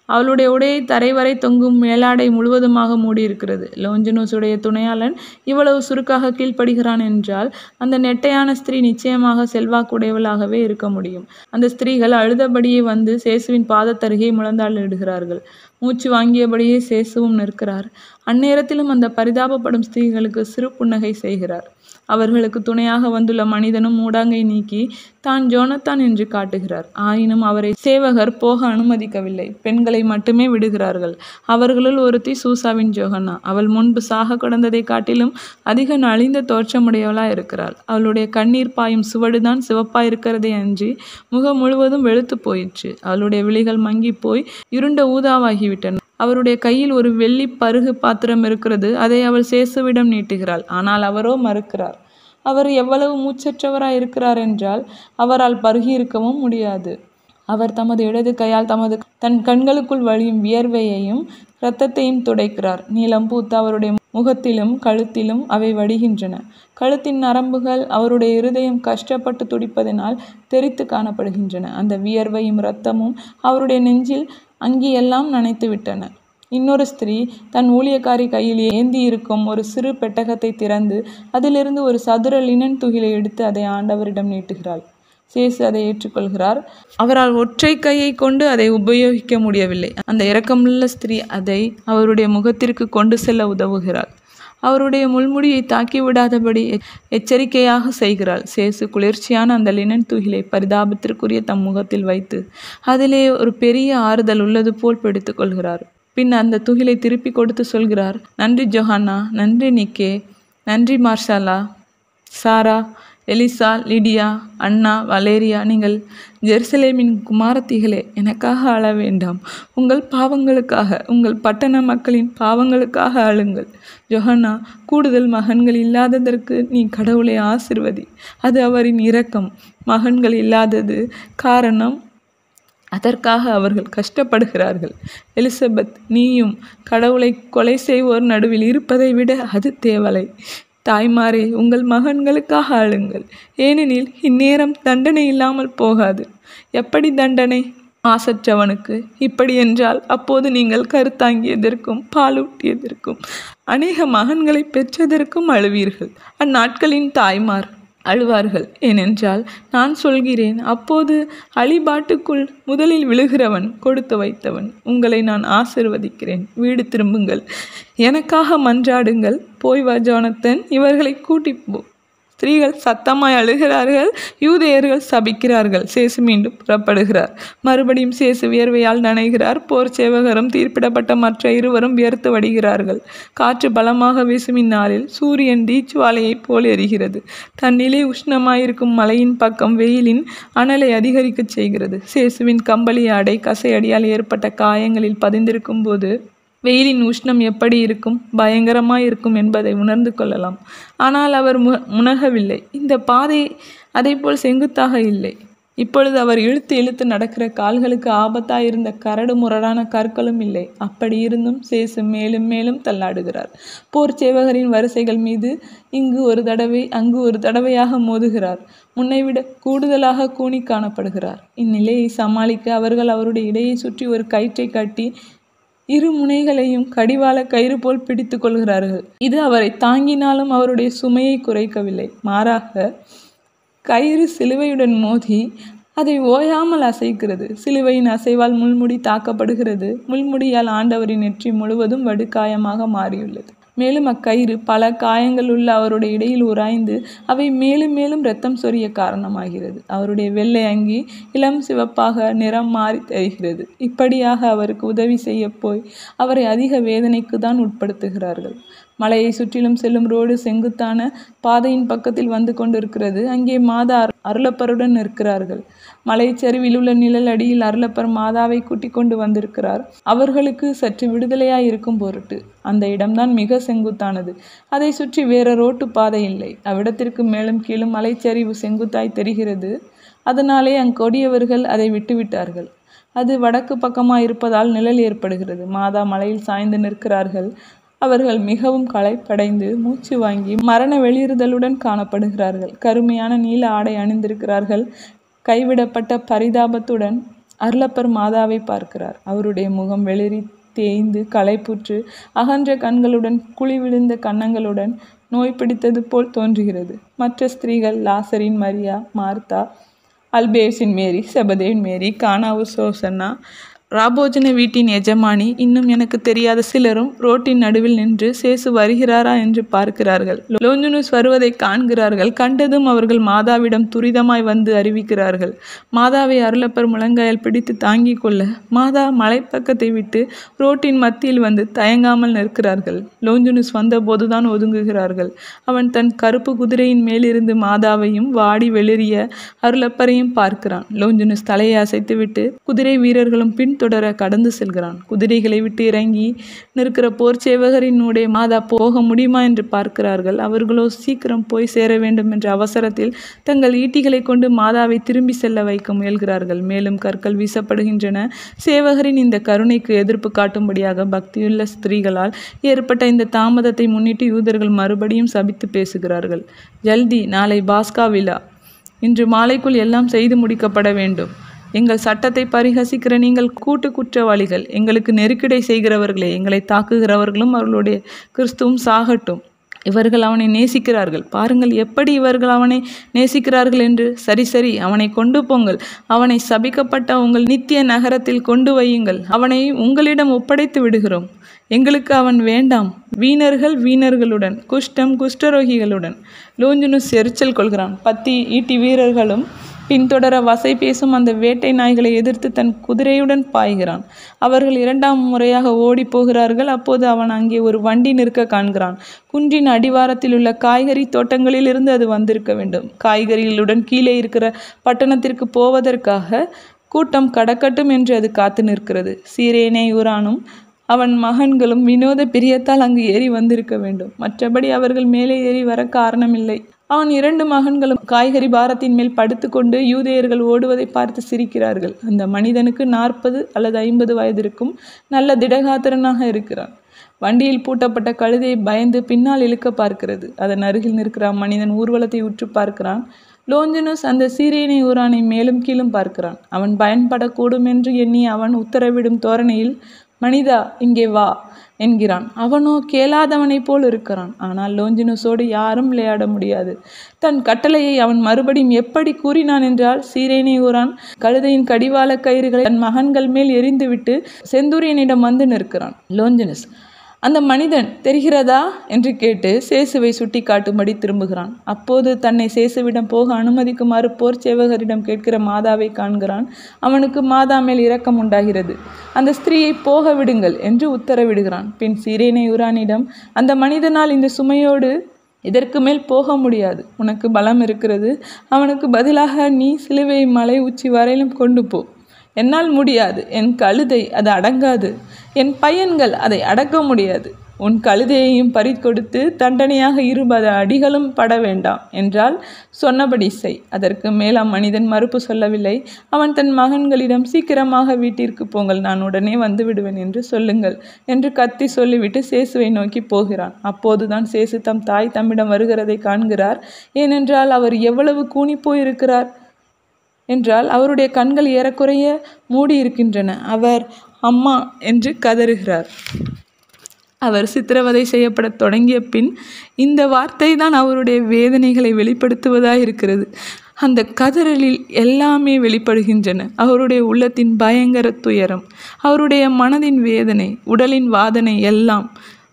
அவளுடைய உடையை தரைவரை தொங்கும் மேலாடை முழுவதுமாக மூடியிருக்கிறது. லோஞ்சனோஸுடைய துணையாளன் இவ்வளவு சுருக்காக கீழ்ப்படுகிறான் என்றால் அந்த நெட்டையான ஸ்திரீ நிச்சயமாக செல்வாக்குடையவளாகவே இருக்க முடியும். அந்த ஸ்திரீகள் அழுதபடியே வந்து சேசுவின் பாதத்தருகே முழந்தாளிடுகிறார்கள். மூச்சு வாங்கியபடியே சேசுவும் நிற்கிறார். அந்நேரத்திலும் அந்த பரிதாபப்படும் ஸ்திரீகளுக்கு சிறு புன்னகை செய்கிறார். அவர்களுக்கு துணையாக வந்துள்ள மனிதனும் மூடாங்கை நீக்கி தான் ஜோனத்தான் என்று காட்டுகிறார். ஆயினும் அவரை சேவகர் போக அனுமதிக்கவில்லை. பெண்களை மட்டுமே விடுகிறார்கள். அவர்களுள் ஒருத்தி சூசாவின் ஜோகன்னா. அவள் முன்பு சாக கிடந்ததை காட்டிலும் அதிக நலிந்த தோற்றமுடையவளாய் இருக்கிறாள். அவளுடைய கண்ணீர் பாயும் சுவடுதான் சிவப்பாயிருக்கிறதே அன்றி முகம் முழுவதும் வெளுத்து போயிற்று. அவளுடைய விழிகள் மங்கி போய் இருண்ட ஊதாவாகிவிட்டன. அவருடைய கையில் ஒரு வெள்ளி பருகு பாத்திரம் இருக்கிறது. அதை அவள் சேசுவிடம் நீட்டுகிறாள். ஆனால் அவரோ மறுக்கிறார். அவர் எவ்வளவு மூச்சற்றவராய் இருக்கிறார் என்றால் அவரால் பருகி இருக்கவும் முடியாது. அவர் தமது இடது கையால் தன் கண்களுக்குள் வழியும் வியர்வையையும் இரத்தத்தையும் துடைக்கிறார். நீலம் பூத்த அவருடைய முகத்திலும் கழுத்திலும் அவை வடிகின்றன. கழுத்தின் நரம்புகள் அவருடைய இருதயம் கஷ்டப்பட்டு துடிப்பதனால் தெரித்து காணப்படுகின்றன. அந்த வியர்வையும் இரத்தமும் அவருடைய நெஞ்சில் அங்கியெல்லாம் நனைத்து விட்டன. இன்னொரு ஸ்திரீ தன் ஊழியக்காரி கையில் ஏந்தி இருக்கும் ஒரு சிறு பெட்டகத்தை திறந்து அதிலிருந்து ஒரு சதுர லினன் துகிலை எடுத்து அதை ஆண்டவரிடம் நீட்டுகிறாள். சேசு அதை ஏற்றுக்கொள்கிறார். அவரால் ஒற்றை கையை கொண்டு அதை உபயோகிக்க முடியவில்லை. அந்த இரக்கமுள்ள ஸ்திரீ அதை அவருடைய முகத்திற்கு கொண்டு செல்ல உதவுகிறாள். அவருடைய முள்முடியை தாக்கிவிடாதபடி எச்சரிக்கையாக செய்கிறாள். சேசு குளிர்ச்சியான அந்த லினன் துகிலை பரிதாபத்திற்குரிய தம் முகத்தில் வைத்து அதிலே ஒரு பெரிய ஆறுதல் உள்ளது போல் பிடித்து கொள்கிறார். பின் அந்த துகிலை திருப்பி கொடுத்து சொல்கிறார், நன்றி ஜோஹன்னா, நன்றி நிக்கே, நன்றி மார்ஷாலா, சாரா, எலிசா, லிடியா, அண்ணா, வலேரியா, நீங்கள் ஜெருசலேமின் குமாரத்திகளே, எனக்காக அழ வேண்டாம். உங்கள் பாவங்களுக்காக, உங்கள் பட்டண மக்களின் பாவங்களுக்காக அழுங்கள். ஜோஹன்னா, கூடுதல் மகன்கள் இல்லாததற்கு நீ கடவுளை ஆசிர்வதி. அது அவரின் இரக்கம். மகன்கள் இல்லாதது காரணம், அதற்காக அவர்கள் கஷ்டப்படுகிறார்கள். எலிசபெத், நீயும் கடவுளை கொலை செய்வோர் நடுவில் இருப்பதை விட அது தேவலை. தாய்மாரே, உங்கள் மகன்களுக்காக அழுங்கள். ஏனெனில் இந்நேரம் தண்டனை இல்லாமல் போகாது. எப்படி தண்டனை? மாசற்றவனுக்கு. இப்படி என்றால் அப்போது நீங்கள் கருத்தாங்கியதற்கும் பாலூட்டியதற்கும் அநேக மகன்களை பெற்றதற்கும் அழுவீர்கள். அந்நாட்களின் தாய்மார் அழுவார்கள். ஏனென்றால் நான் சொல்கிறேன், அப்போது அழிபாட்டுக்குள் முதலில் விழுகிறவன் கொடுத்து வைத்தவன். உங்களை நான் ஆசிர்வதிக்கிறேன். வீடு திரும்புங்கள், எனக்காக மன்றாடுங்கள். போய் வா ஜோனத்தன், இவர்களை கூட்டிப்போ. ஸ்திரீகள் சத்தமாய் அழுகிறார்கள். யூதேயர்கள் சபிக்கிறார்கள். சேசு மீண்டும் புறப்படுகிறார். மறுபடியும் சேசு வியர்வையால் நனைகிறார். போர் சேவகரும் தீர்ப்பிடப்பட்ட மற்ற இருவரும் வியர்த்து வடிகிறார்கள். காற்று பலமாக வீசும் இந்நாளில் சூரியன் தீச்சுவாலையைப் போல் எரிகிறது. தன்னிலே உஷ்ணமாயிருக்கும் மலையின் பக்கம் வெயிலின் அனலை அதிகரிக்கச் செய்கிறது. சேசுவின் கம்பளி ஆடை கசையடியால் ஏற்பட்ட காயங்களில் பதிந்திருக்கும் போது வெயிலின் உஷ்ணம் எப்படி இருக்கும், பயங்கரமாய் இருக்கும் என்பதை உணர்ந்து கொள்ளலாம். ஆனால் அவர் முனகவில்லை. இந்த பாதை அதை போல் செங்குத்தாக இல்லை. இப்பொழுது அவர் இழுத்து இழுத்து நடக்கிற கால்களுக்கு ஆபத்தாயிருந்த கரடு முரடான கற்களும் இல்லை. அப்படி இருந்தும் சேசு மேலும் மேலும் தள்ளாடுகிறார். போர் சேவகரின் வரிசைகள் மீது இங்கு ஒரு தடவை அங்கு ஒரு தடவையாக மோதுகிறார். முன்னைவிட கூடுதலாக கூனி காணப்படுகிறார். இந்நிலையை சமாளிக்க அவர்கள் அவருடைய இடையை சுற்றி ஒரு கயிற்றை கட்டி இரு முனைகளையும் கடிவாள கயிறு போல் பிடித்து கொள்கிறார்கள். இது அவரை தாங்கினாலும் அவருடைய சுமையை குறைக்கவில்லை. மாறாக கயிறு சிலுவையுடன் மோதி அதை ஓயாமல் அசைக்கிறது. சிலுவையின் அசைவால் முள்முடி தாக்கப்படுகிறது. முள்முடியால் ஆண்டவரின் நெற்றி முழுவதும் வடுகாயமாக மாறியுள்ளது. மேலும் அக்கயிறு பல காயங்கள் உள்ள அவருடைய இடையில் உராய்ந்து அவை மேலும் மேலும் இரத்தம் சொரிய காரணமாகிறது. அவருடைய வெள்ளை அங்கி இளம் சிவப்பாக நிறம் மாறி தெரிகிறது. இப்படியாக அவருக்கு உதவி செய்ய போய் அவரை அதிக வேதனைக்கு தான் உட்படுத்துகிறார்கள். மலையை சுற்றிலும் செல்லும் ரோடு செங்குத்தான பாதையின் பக்கத்தில் வந்து கொண்டிருக்கிறது. அங்கே மாதா அருளப்பருடன் நிற்கிறார்கள். மலைச்சரிவில் உள்ள நிழல் அடியில் அருளப்பர் மாதாவை கூட்டிக் கொண்டு வந்திருக்கிறார். அவர்களுக்கு சற்று விடுதலையாய் இருக்கும் பொருட்டு. அந்த இடம்தான் மிக செங்குத்தானது. அதை சுற்றி வேற ரோட்டு பாதை இல்லை. அவ்விடத்திற்கு மேலும் கீழும் மலைச்சரிவு செங்குத்தாய் தெரிகிறது. அதனாலே அங்கொடியவர்கள் அதை விட்டுவிட்டார்கள். அது வடக்கு பக்கமாக இருப்பதால் நிழல் ஏற்படுகிறது. மாதா மலையில் சாய்ந்து நிற்கிறார்கள். அவர்கள் மிகவும் களைப்படைந்து மூச்சு வாங்கி மரண வெளியுறுதலுடன் காணப்படுகிறார்கள். கருமையான நீல ஆடை அணிந்திருக்கிறார்கள். கைவிடப்பட்ட பரிதாபத்துடன் அருளப்பர் மாதாவை பார்க்கிறார். அவருடைய முகம் வெளிரி தேய்ந்து களைப்புற்று அகன்ற கண்களுடன் குழி விழுந்த கன்னங்களுடன் நோய் பிடித்தது போல் தோன்றுகிறது. மற்ற ஸ்திரீகள் லாசரின் மரியா, மார்த்தா, அல்பேசின் மேரி, செபதேவின் மேரி, கானாவூர் சோசன்னா, ராபோஜன வீட்டின் எஜமானி, இன்னும் எனக்கு தெரியாத சிலரும் ரோட்டின் நடுவில் நின்று சேசு வருகிறாரா என்று பார்க்கிறார்கள். லோஞ்சனூஸ் வருவதை காண்கிறார்கள். கண்டதும் அவர்கள் மாதாவிடம் துரிதமாய் வந்து அறிவிக்கிறார்கள். மாதாவை அருளப்பர் முழங்காயால் பிடித்து தாங்கிக் கொள்ள மாதா மலைப்பக்கத்தை விட்டு ரோட்டின் மத்தியில் வந்து தயங்காமல் நிற்கிறார்கள். லோஞ்சனூஸ் வந்தபோதுதான் ஒதுங்குகிறார்கள். அவன் தன் கருப்பு குதிரையின் மேலிருந்து மாதாவையும் வாடி வெளிரிய அருளப்பரையும் பார்க்கிறான். லோஞ்சனூஸ் தலையை அசைத்துவிட்டு குதிரை வீரர்களும் பின் தொடர கடந்து செல்கிறான். குதிரைகளை விட்டு இறங்கி நிற்கிற போர் சேவகரினுடைய மாதா போக முடியுமா என்று பார்க்கிறார்கள். அவர்களோ சீக்கிரம் போய் சேர வேண்டும் என்ற அவசரத்தில் தங்கள் ஈட்டிகளை கொண்டு மாதாவை திரும்பி செல்ல வைக்க முயல்கிறார்கள். மேலும் கற்கள் வீசப்படுகின்றன. சேவகரின் இந்த கருணைக்கு எதிர்ப்பு காட்டும்படியாக பக்தியுள்ள ஸ்திரீகளால் ஏற்பட்ட இந்த தாமதத்தை முன்னிட்டு யூதர்கள் மறுபடியும் சபித்து பேசுகிறார்கள். ஜல்தி, நாளை பாஸ்கா விழா. இன்று மாலைக்குள் எல்லாம் செய்து முடிக்கப்பட வேண்டும். எங்கள் சட்டத்தை பரிகசிக்கிற நீங்கள் கூட்டு குற்றவாளிகள். எங்களுக்கு நெருக்கடை செய்கிறவர்களே, எங்களை தாக்குகிறவர்களும் அவர்களுடைய கிறிஸ்துவும் சாகட்டும். இவர்கள் அவனை நேசிக்கிறார்கள். பாருங்கள் எப்படி இவர்கள் அவனை நேசிக்கிறார்கள் என்று. சரி சரி, அவனை கொண்டு போங்கள். அவனை சபிக்கப்பட்ட உங்கள் நித்திய நகரத்தில் கொண்டு வையுங்கள். அவனை உங்களிடம் ஒப்படைத்து விடுகிறோம். எங்களுக்கு அவன் வேண்டாம். வீணர்கள் வீணர்களுடன், குஷ்டம் குஷ்டரோகிகளுடன். லோஞ்சனூஸ் எரிச்சல் கொள்கிறான். பத்தி ஈட்டி வீரர்களும் பின்தொடர வசை பேசும் அந்த வேட்டை நாய்களை எதிர்த்து தன் குதிரையுடன் பாய்கிறான். அவர்கள் இரண்டாம் முறையாக ஓடி போகிறார்கள். அப்போது அவன் அங்கே ஒரு வண்டி நிற்க காண்கிறான். குன்றின் அடிவாரத்தில் உள்ள காய்கறி தோட்டங்களிலிருந்து அது வந்திருக்க வேண்டும். காய்கறிகளுடன் கீழே இருக்கிற பட்டணத்திற்கு போவதற்காக கூட்டம் கடக்கட்டும் என்று அது காத்து நிற்கிறது. சீரேனே யூரானும் அவன் மகன்களும் வினோத பிரியத்தால் அங்கு ஏறி வந்திருக்க வேண்டும். மற்றபடி அவர்கள் மேலே ஏறி வர காரணமில்லை. அவன் 2 மகன்களும் காய்கறி பாரத்தின் மேல் படுத்து கொண்டு யூதேயர்கள் ஓடுவதை பார்த்து சிரிக்கிறார்கள். அந்த மனிதனுக்கு 40 அல்லது 50 வயது இருக்கும். நல்ல திடகாத்திரனாக இருக்கிறான். வண்டியில் பூட்டப்பட்ட கழுதையை பயந்து பின்னால் இழுக்க பார்க்கிறது. அதன் அருகில் நிற்கிற மனிதன் ஊர்வலத்தை உற்று பார்க்கிறான். லோஞ்சனூஸ் அந்த சீரேனை ஊரானை மேலும் கீழும் பார்க்கிறான். அவன் பயன்படக்கூடும் என்று எண்ணி அவன் உத்தரவிடும் தோரணையில், மனிதா இங்கே வா என்கிறான். அவனோ கேளாதவனைப் போல் இருக்கிறான். ஆனால் லோஞ்சனூஸோடு யாரும் விளையாட முடியாது. தன் கட்டளையை அவன் மறுபடியும் எப்படி கூறினான் என்றால், சீரேனை ஊரான் கழுதையின் கடிவாள கயிறுகளை தன் மகன்கள் மேல் எரிந்துவிட்டு செந்தூரியனிடம் வந்து நிற்கிறான். லோஞ்சனூஸ் அந்த மனிதன் தெரிகிறதா என்று கேட்டு சேசுவை சுட்டி காட்டும்படி திரும்புகிறான். அப்போது தன்னை சேசுவிடம் போக அனுமதிக்குமாறு போர் சேவகரிடம் கேட்கிற மாதாவை காண்கிறான். அவனுக்கு மாதா மேல் இரக்கம் உண்டாகிறது. அந்த ஸ்திரீயை போக விடுங்கள் என்று உத்தரவிடுகிறான். பின் சீரேனை யூரானிடம், அந்த மனிதனால் இந்த சுமையோடு இதற்கு மேல் போக முடியாது. உனக்கு பலம் இருக்கிறது. அவனுக்கு பதிலாக நீ சிலுவையை மலை உச்சி வரையிலும் கொண்டு போ. என்னால் முடியாது. என் கழுதை அது அடங்காது. என் பையன்கள் அதை அடக்க முடியாது. உன் கழுதையையும் பறிகொடுத்து தண்டனையாக 20 அடிகளும் பட வேண்டாம் என்றால் சொன்னபடி செய். அதற்கு மேல் அம்மனிதன் மறுப்பு சொல்லவில்லை. அவன் தன் மகன்களிடம், சீக்கிரமாக வீட்டிற்கு போங்கள், நான் உடனே வந்து விடுவேன் என்று சொல்லுங்கள் என்று கத்தி சொல்லிவிட்டு சேசுவை நோக்கி போகிறான். அப்போதுதான் சேசு தம் தாய் தம்மிடம் வருகிறதை காண்கிறார். ஏனென்றால் அவர் எவ்வளவு கூனி போயிருக்கிறார் என்றால் அவருடைய கண்கள் ஏறக்குறைய மூடியிருக்கின்றன. அவர் அம்மா என்று கதறுகிறார். அவர் சித்திரவதை செய்யப்பட தொடங்கிய பின் இந்த வார்த்தை தான் அவருடைய வேதனைகளை வெளிப்படுத்துவதாக இருக்கிறது. அந்த கதறலில் எல்லாமே வெளிப்படுகின்றன. அவருடைய உள்ளத்தின் பயங்கர துயரம், அவருடைய மனதின் வேதனை, உடலின் வாதனை எல்லாம்.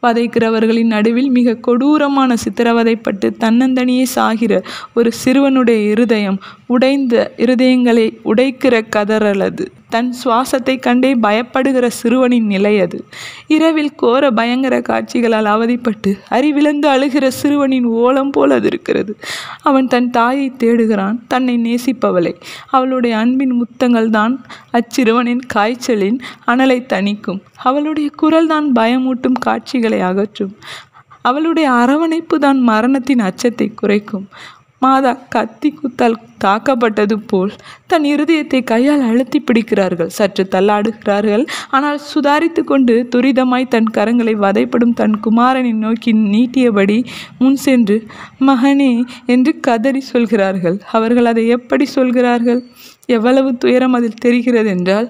வதைக்கிறவர்களின் நடுவில் மிக கொடூரமான சித்திரவதைப்பட்டு தன்னந்தனியே சாகிற ஒரு சிறுவனுடைய இருதயம், உடைந்த இருதயங்களை உடைக்கிற கதறலது. தன் சுவாசத்தை கண்டே பயப்படுகிற சிறுவனின் நிலை அது. இரவில் கோர பயங்கர காட்சிகளால் அவதிப்பட்டு அறிவிழந்து அழுகிற சிறுவனின் ஓலம் போல் அது இருக்கிறது. அவன் தன் தாயை தேடுகிறான், தன்னை நேசிப்பவளை. அவளுடைய அன்பின் முத்தங்கள் தான் அச்சிறுவனின் காய்ச்சலின் அனலை தணிக்கும். அவளுடைய குரல் தான் பயமூட்டும் காட்சிகளை அகற்றும். அவளுடைய அரவணைப்பு தான் மரணத்தின் அச்சத்தை குறைக்கும். மாதா கத்தி குத்தால் தாக்கப்பட்டது போல் தன் இருதயத்தை கையால் அழுத்தி பிடிக்கிறார்கள். சற்று தள்ளாடுகிறார்கள். ஆனால் சுதாரித்து கொண்டு துரிதமாய் தன் கரங்களை வதைப்படும் தன் குமாரனை நோக்கி நீட்டியபடி முன் சென்று, மகனே என்று கதறி சொல்கிறார்கள். அவர்கள் அதை எப்படி சொல்கிறார்கள்? எவ்வளவு துயரம் அதில் தெரிகிறது என்றால்,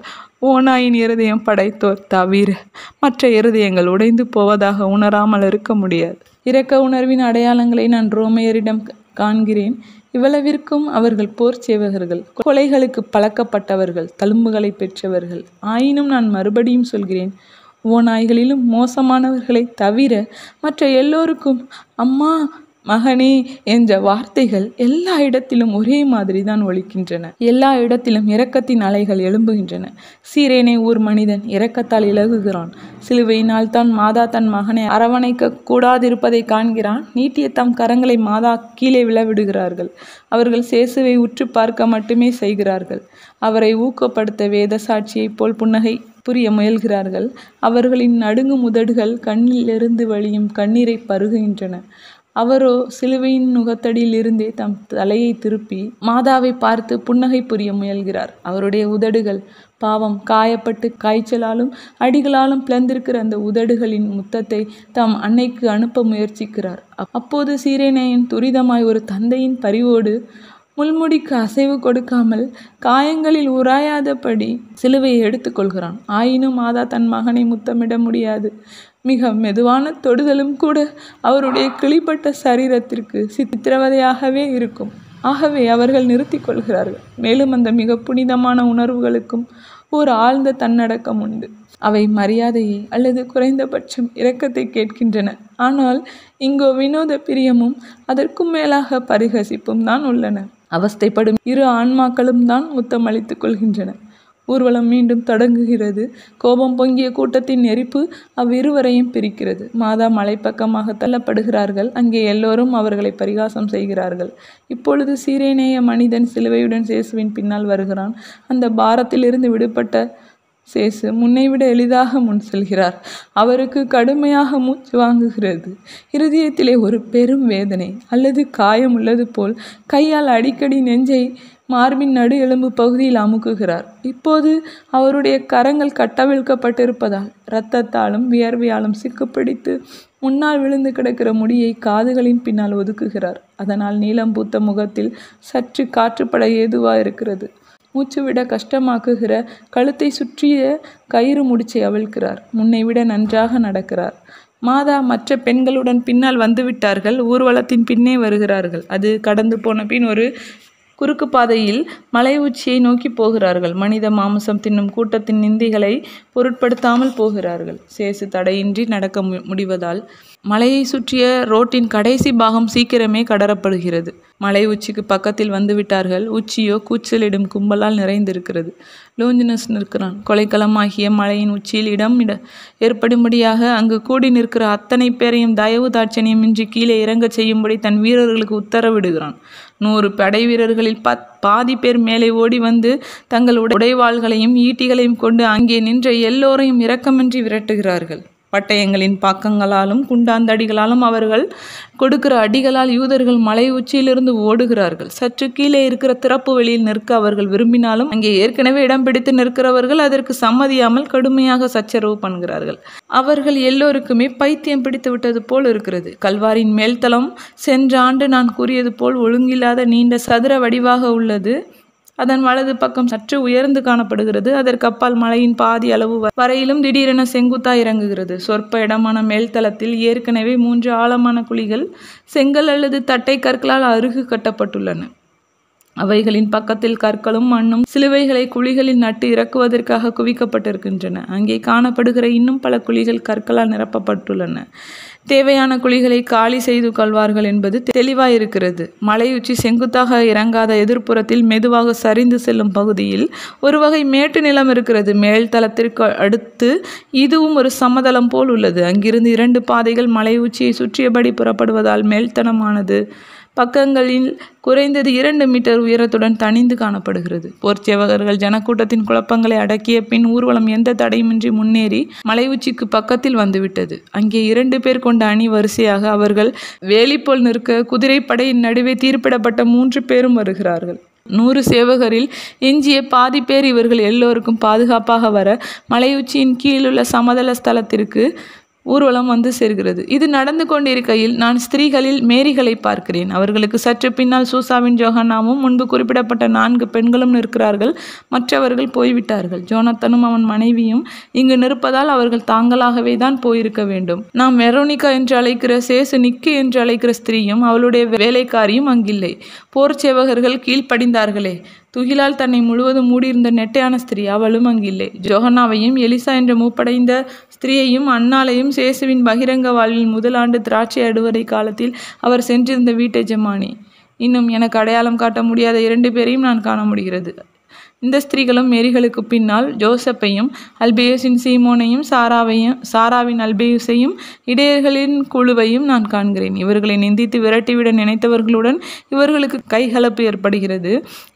ஓநாயின் இருதயம் படைத்தோர் தவிர மற்ற இருதயங்கள் உடைந்து போவதாக உணராமல் இருக்க முடியாது. இரக்க உணர்வின் அடையாளங்களை நான் ரோமையரிடம் காண்கிறேன். இவ்வளவிற்கும் அவர்கள் போர் சேவகர்கள், கொலைகளுக்கு பழக்கப்பட்டவர்கள், தழும்புகளை பெற்றவர்கள். ஆயினும் நான் மறுபடியும் சொல்கிறேன், ஓநாய்களிலும் மோசமானவர்களை தவிர மற்ற எல்லோருக்கும் அம்மா, மகனே என்ற வார்த்தைகள் எல்லா இடத்திலும் ஒரே மாதிரி தான் ஒலிக்கின்றன. எல்லா இடத்திலும் இரக்கத்தின் அலைகள் எழும்புகின்றன. சீரேனே ஊர் மனிதன் இரக்கத்தால் இலகுகிறான். சிலுவையினால் தான் மாதா தன் மகனை அரவணைக்க கூடாதிருப்பதை காண்கிறான். நீட்டிய தம் கரங்களை மாதா கீழே விழவிடுகிறார்கள். அவர்கள் சேசுவை உற்று பார்க்க மட்டுமே செய்கிறார்கள். அவரை ஊக்கப்படுத்த வேத சாட்சியைப் போல் புன்னகை புரிய முயல்கிறார்கள். அவர்களின் நடுங்கும் உதடுகள் கண்ணிலிருந்து வழியும் கண்ணீரை பருகுகின்றன. அவரோ சிலுவையின் நுகத்தடியில் இருந்தே தம் தலையை திருப்பி மாதாவை பார்த்து புன்னகை புரிய முயல்கிறார். அவருடைய உதடுகள் பாவம் காயப்பட்டு காய்ச்சலாலும் அடிகளாலும் பிளந்திருக்கிற அந்த உதடுகளின் முத்தத்தை தம் அன்னைக்கு அனுப்ப முயற்சிக்கிறார். அப்போது சீரேனையின் துரிதமாய் ஒரு தந்தையின் பரிவோடு முள்முடிக்கு அசைவு கொடுக்காமல் காயங்களில் உராயாதபடி சிலுவையை எடுத்துக்கொள்கிறான். ஆயினும் மாதா தன் மகனை முத்தமிட முடியாது. மிக மெதுவான தொடுதலும் கூட அவருடைய கிழிப்பட்ட சரீரத்திற்கு சித்திரவதையாகவே இருக்கும். ஆகவே அவர்கள் நிறுத்தி கொள்கிறார்கள். மேலும் அந்த மிக புனிதமான உணர்வுகளுக்கும் ஒரு ஆழ்ந்த தன்னடக்கம் உண்டு. அவை மரியாதையை அல்லது குறைந்தபட்சம் இரக்கத்தை கேட்கின்றன. ஆனால் இங்கோ வினோத பிரியமும் அதற்கும் மேலாக பரிகசிப்பும் தான் உள்ளன. அவஸ்தைப்படும் இரு ஆன்மாக்களும் தான் முத்தமளித்துக் கொள்கின்றன. ஊர்வலம் மீண்டும் தொடங்குகிறது. கோபம் பொங்கிய கூட்டத்தின் நெருப்பு அவ்விருவரையும் பிரிக்கிறது. மாதா மலைப்பக்கமாக தள்ளப்படுகிறார்கள். அங்கே எல்லோரும் அவர்களை பரிகாசம் செய்கிறார்கள். இப்பொழுது சீரேனேய மனிதன் சிலுவையுடன் சேசுவின் பின்னால் வருகிறான். அந்த பாரத்திலிருந்து விடுபட்ட சேசு முன்னைவிட எளிதாக முன் செல்கிறார். அவருக்கு கடுமையாக மூச்சு வாங்குகிறது. இருதயத்திலே ஒரு பெரும் வேதனை அல்லது காயம் உள்ளது போல் கையால் அடிக்கடி நெஞ்சை மார்பின் நடு எலும்பு பகுதியில் அமுக்குகிறார். இப்போது அவருடைய கரங்கள் கட்டவிழ்க்கப்பட்டிருப்பதால் இரத்தத்தாலும் வியர்வையாலும் சிக்குப்பிடித்து முன்னால் விழுந்து கிடக்கிற முடியை காதுகளின் பின்னால் ஒதுக்குகிறார். அதனால் நீளம் பூத்த முகத்தில் சற்று காற்றுப்பட ஏதுவாக இருக்கிறது. மூச்சுவிட கஷ்டமாக்குகிற கழுத்தை சுற்றிய கயிறு முடிச்சை அவிழ்க்கிறார். முன்னைவிட நன்றாக நடக்கிறார். மாதா மற்ற பெண்களுடன் பின்னால் வந்துவிட்டார்கள். ஊர்வலத்தின் பின்னே வருகிறார்கள். அது கடந்து போன பின் ஒரு குறுக்கு பாதையில் மலை உச்சியை நோக்கி போகிறார்கள். மனித மாமிசம் தின்னும் கூட்டத்தின் நிந்திகளை பொருட்படுத்தாமல் போகிறார்கள். சேசு தடையின்றி நடக்க முடிவதால் மலையை சுற்றிய ரோட்டின் கடைசி பாகம் சீக்கிரமே கடறப்படுகிறது. மலை உச்சிக்கு பக்கத்தில் வந்துவிட்டார்கள். உச்சியோ கூச்சலிடும் கும்பலால் நிறைந்திருக்கிறது. லோஞ்சினஸ் நிற்கிறான். கொலைக்களமாகிய மலையின் உச்சியில் இடம் ஏற்படும்படியாக அங்கு கூடி நிற்கிற அத்தனை பேரையும் தயவு தாட்சணியமின்றி கீழே இறங்க செய்யும்படி தன் வீரர்களுக்கு உத்தரவிடுகிறான். 100 படை வீரர்களில் பாதி பேர் மேலே ஓடி வந்து தங்கள் உடைவாள்களையும் ஈட்டிகளையும் கொண்டு அங்கே நின்ற எல்லோரையும் இரக்கமின்றி விரட்டுகிறார்கள். பட்டயங்களின் பக்கங்களாலும் குண்டாந்தடிகளாலும் அவர்கள் கொடுக்கிற அடிகளால் யூதர்கள் மலை உச்சியிலிருந்து ஓடுகிறார்கள். சற்று கீழே இருக்கிற திறப்பு வெளியில் நிற்க அவர்கள் விரும்பினாலும் அங்கே ஏற்கனவே இடம் பிடித்து நிற்கிறவர்கள் அதற்கு சம்மதியாமல் கடுமையாக சச்சரவு பண்ணுகிறார்கள். அவர்கள் எல்லோருக்குமே பைத்தியம் பிடித்து விட்டது போல் இருக்கிறது. கல்வாரின் மேல்தளம் சென்ற ஆண்டு நான் கூறியது போல் ஒழுங்கில்லாத நீண்ட சதுர வடிவாக உள்ளது. அதன் வலது பக்கம் சற்று உயர்ந்து காணப்படுகிறது. அதற்கு அப்பால் மலையின் பாதி அளவு வரையிலும் திடீரென செங்குத்தாய் இறங்குகிறது. சொற்ப இடமான மேல்தளத்தில் ஏற்கனவே 3 ஆழமான குழிகள் செங்கல் அல்லது தட்டை கற்களால் அருகு கட்டப்பட்டுள்ளன. அவைகளின் பக்கத்தில் கற்களும் மண்ணும் சிலுவைகளை குழிகளில் நட்டு இறக்குவதற்காக குவிக்கப்பட்டிருக்கின்றன. அங்கே காணப்படுகிற இன்னும் பல குழிகள் கற்களால் நிரப்பப்பட்டுள்ளன. தேவையான குழிகளை காலி செய்து கொள்வார்கள் என்பது தெளிவாயிருக்கிறது. மலை உச்சி செங்குத்தாக இறங்காத எதிர்ப்புறத்தில் மெதுவாக சரிந்து செல்லும் பகுதியில் ஒரு வகை மேட்டு நிலம் இருக்கிறது. மேல்தளத்திற்கு அடுத்து இதுவும் ஒரு சமதளம் போல் உள்ளது. அங்கிருந்து 2 பாதைகள் மலை உச்சியை சுற்றியபடி புறப்படுவதால் மேல்தளமானது பக்கங்களில் குறைந்தது 2 மீட்டர் உயரத்துடன் தனிந்து காணப்படுகிறது. போர்ச்சேவகர்கள் ஜனக்கூட்டத்தின் குழப்பங்களை அடக்கிய பின் ஊர்வலம் எந்த தடையுமின்றி முன்னேறி மலை உச்சிக்கு பக்கத்தில் வந்துவிட்டது. அங்கே 2 பேர் கொண்ட அணி வரிசையாக அவர்கள் வேலிப்போல் நிற்க குதிரைப்படையின் நடுவே தீர்ப்பிடப்பட்ட 3 பேரும் வருகிறார்கள். 100 சேவகரில் எஞ்சிய பாதி பேர். இவர்கள் எல்லோருக்கும் பாதுகாப்பாக வர மலை உச்சியின் கீழுள்ள சமதள ஸ்தலத்திற்கு ஊர்வலம் வந்து சேர்கிறது. இது நடந்து கொண்டிருக்கையில் நான் ஸ்திரீகளில் மேரிகளை பார்க்கிறேன். அவர்களுக்கு சற்று பின்னால் சூசாவின் ஜோஹன்னாவும் முன்பு குறிப்பிடப்பட்ட 4 பெண்களும் நிற்கிறார்கள். மற்றவர்கள் போய்விட்டார்கள். ஜோனத்தனும் அவன் மனைவியும் இங்கு நிற்பதால் அவர்கள் தாங்களாகவே தான் போயிருக்க வேண்டும். நாம் வெரோனிகா என்று அழைக்கிற சேசு நிக்கி என்று அழைக்கிற ஸ்திரீயும் அவளுடைய வேலைக்காரியும் அங்கில்லை. போர் சேவகர்கள் கீழ்ப்படிந்தார்களே, துகிலால் தன்னை முழுவதும் மூடியிருந்த நெட்டையான ஸ்திரீ, அவளும் அங்கில்லை. ஜோஹன்னாவையும் எலிசா என்ற மூப்படைந்த ஸ்திரீயையும் அன்னாளையும் சேசுவின் பகிரங்க வாழ்வில் முதல் ஆண்டு திராட்சை அடுவரை காலத்தில் அவர் சென்றிருந்த வீட்டெஜமானி, இன்னும் எனக்கு அடையாளம் காட்ட முடியாத 2 பேரையும் நான் காண முடிகிறது. இந்த ஸ்திரீகளும் மேரிகளுக்கு பின்னால் ஜோசப்பையும் அல்பேயுசின் சீமோனையும் சாராவின் அல்பேயுசையும் இடையர்களின் குழுவையும் நான் காண்கிறேன். இவர்களை நிந்தித்து விரட்டிவிட நினைத்தவர்களுடன் இவர்களுக்கு கைகலப்பு ஏற்படுகிறது.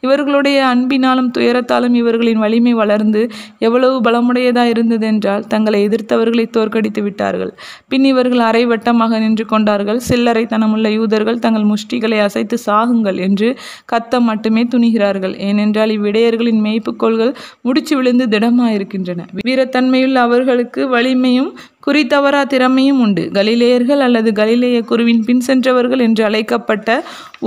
இவர்களுடைய அன்பினாலும் துயரத்தாலும் இவர்களின் வலிமை வளர்ந்து எவ்வளவு பலமுடையதாக இருந்ததென்றால் தங்களை எதிர்த்தவர்களை தோற்கடித்து விட்டார்கள். பின் இவர்கள் அரை வட்டமாக நின்று கொண்டார்கள். சில்லறை தனமுள்ள யூதர்கள் தங்கள் முஷ்டிகளை அசைத்து சாகுங்கள் என்று கத்த மட்டுமே துணிகிறார்கள். ஏனென்றால் இவ்விடையர்களின் மேய்ப்புக்கோள்கள் முடிச்சு விழுந்து திடமாயிருக்கின்றன. வீரத்தன்மையுள்ள அவர்களுக்கு வலிமையும் குறித்தவரா திறமையும் உண்டு. கலிலேயர்கள் அல்லது கலிலேய குருவின் பின் சென்றவர்கள் என்று அழைக்கப்பட்ட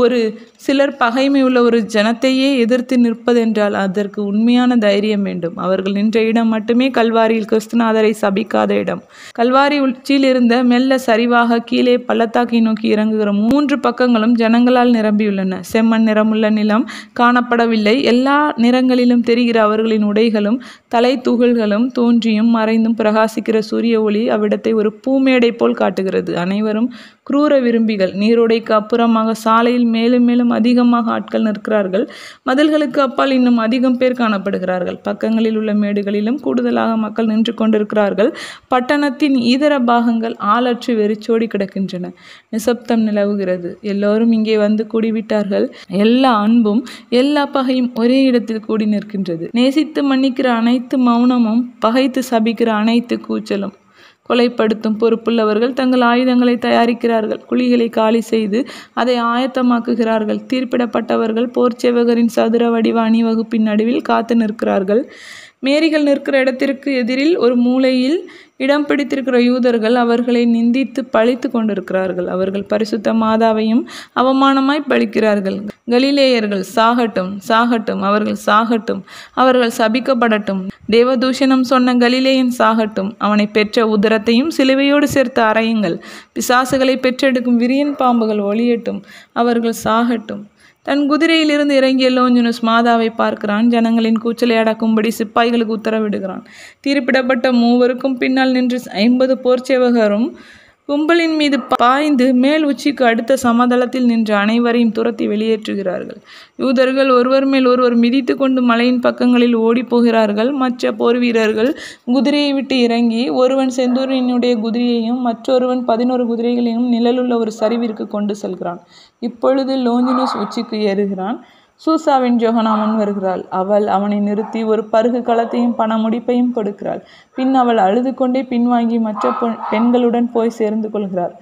ஒரு சிலர் பகைமை உள்ள ஒரு ஜனத்தையே எதிர்த்து நிற்பதென்றால் அதற்கு உண்மையான தைரியம் வேண்டும். அவர்கள் நின்ற இடம் மட்டுமே கல்வாரியில் கிறிஸ்துநாதரை சபிக்காத இடம். கல்வாரி உச்சியில் இருந்த மெல்ல சரிவாக கீழே பள்ளத்தாக்கை நோக்கி இறங்குகிற 3 பக்கங்களும் ஜனங்களால் நிரம்பியுள்ளன. செம்மண் நிறமுள்ள நிலம் காணப்படவில்லை. எல்லா நிறங்களிலும் தெரிகிற அவர்களின் உடைகளும் தலை துகள்களும் தோன்றியும் மறைந்தும் பிரகாசிக்கிற சூரிய ஒளி அவ்விடத்தை ஒரு பூமேடை போல் காட்டுகிறது. அனைவரும் குரூர விரும்பிகள். நீரோடைக்கு அப்புறமாக சாலையில் மேலும் மேலும் அதிகமாக ஆட்கள் நிற்கிறார்கள். மதில்களுக்கு அப்பால் இன்னும் அதிகம் பேர் காணப்படுகிறார்கள். பக்கங்களில் உள்ள மேடுகளிலும் கூடுதலாக மக்கள் நின்று கொண்டிருக்கிறார்கள். பட்டணத்தின் இதர பாகங்கள் ஆளற்று வெறிச்சோடி கிடக்கின்றன. நிசப்தம் நிலவுகிறது. எல்லோரும் இங்கே வந்து கூடிவிட்டார்கள். எல்லா அன்பும் எல்லா பகையும் ஒரே இடத்தில் கூடி நிற்கின்றது. நேசித்து மன்னிக்கிற அனைத்து மௌனமும் பகைத்து சபிக்கிற அனைத்து கூச்சலும். கொலைப்படுத்தும் பொறுப்புள்ளவர்கள் தங்கள் ஆயுதங்களை தயாரிக்கிறார்கள். குழிகளை காலி செய்து அதை ஆயத்தமாக்குகிறார்கள். தீர்ப்பிடப்பட்டவர்கள் போர்ச்சேவகரின் சதுர வடிவ அணிவகுப்பின் நடுவில் காத்து நிற்கிறார்கள். மேரிகள் நிற்கிற இடத்திற்கு எதிரில் ஒரு மூலையில் இடம் பிடித்திருக்கிற யூதர்கள் அவர்களை நிந்தித்து பழித்து கொண்டிருக்கிறார்கள். அவர்கள் பரிசுத்த மாதாவையும் அவமானமாய் பழிக்கிறார்கள். கலிலேயர்கள் சாகட்டும், சாகட்டும், அவர்கள் சாகட்டும், அவர்கள் சபிக்கப்படட்டும். தேவதூஷணம் சொன்ன கலிலேயன் சாகட்டும், அவனை பெற்ற உதரத்தையும் சிலுவையோடு சேர்த்து அறையுங்கள். பிசாசுகளை பெற்றெடுக்கும் விரியன் பாம்புகள் ஒளியட்டும், அவர்கள் சாகட்டும். தன் குதிரையிலிருந்து இறங்கிய லோஞ்சினுஸ் மாதாவை பார்க்கிறான். ஜனங்களின் கூச்சலை அடக்கும்படி சிப்பாய்களுக்கு உத்தரவிடுகிறான். தீர்ப்பிடப்பட்ட 3 பின்னால் நின்று 50 போர்ச்சேவகரும் கும்பலின் மீது பாய்ந்து மேல் உச்சிக்கு அடுத்த சமதளத்தில் நின்ற அனைவரையும் துரத்தி வெளியேற்றுகிறார்கள். யூதர்கள் ஒருவர் மேல் ஒருவர் மிதித்து கொண்டு மலையின் பக்கங்களில் ஓடி போகிறார்கள். மற்ற போர் வீரர்கள் குதிரையை விட்டு இறங்கி ஒருவன் செந்தூரினுடைய குதிரையையும் மற்றொருவன் 11 குதிரைகளையும் நிழலுள்ள ஒரு சரிவிற்கு கொண்டு செல்கிறான். இப்பொழுது லோஞ்சினுஸ் உச்சிக்கு ஏறுகிறான். சூசாவின் ஜோஹன்னா முன் வருகிறாள். அவள் அவனை நிறுத்தி ஒரு பருகு களத்தையும் பண முடிப்பையும் கொடுக்கிறாள். பின் அவள் அழுது கொண்டே பின்வாங்கி மற்ற பெண்களுடன் போய் சேர்ந்து கொள்கிறாள்.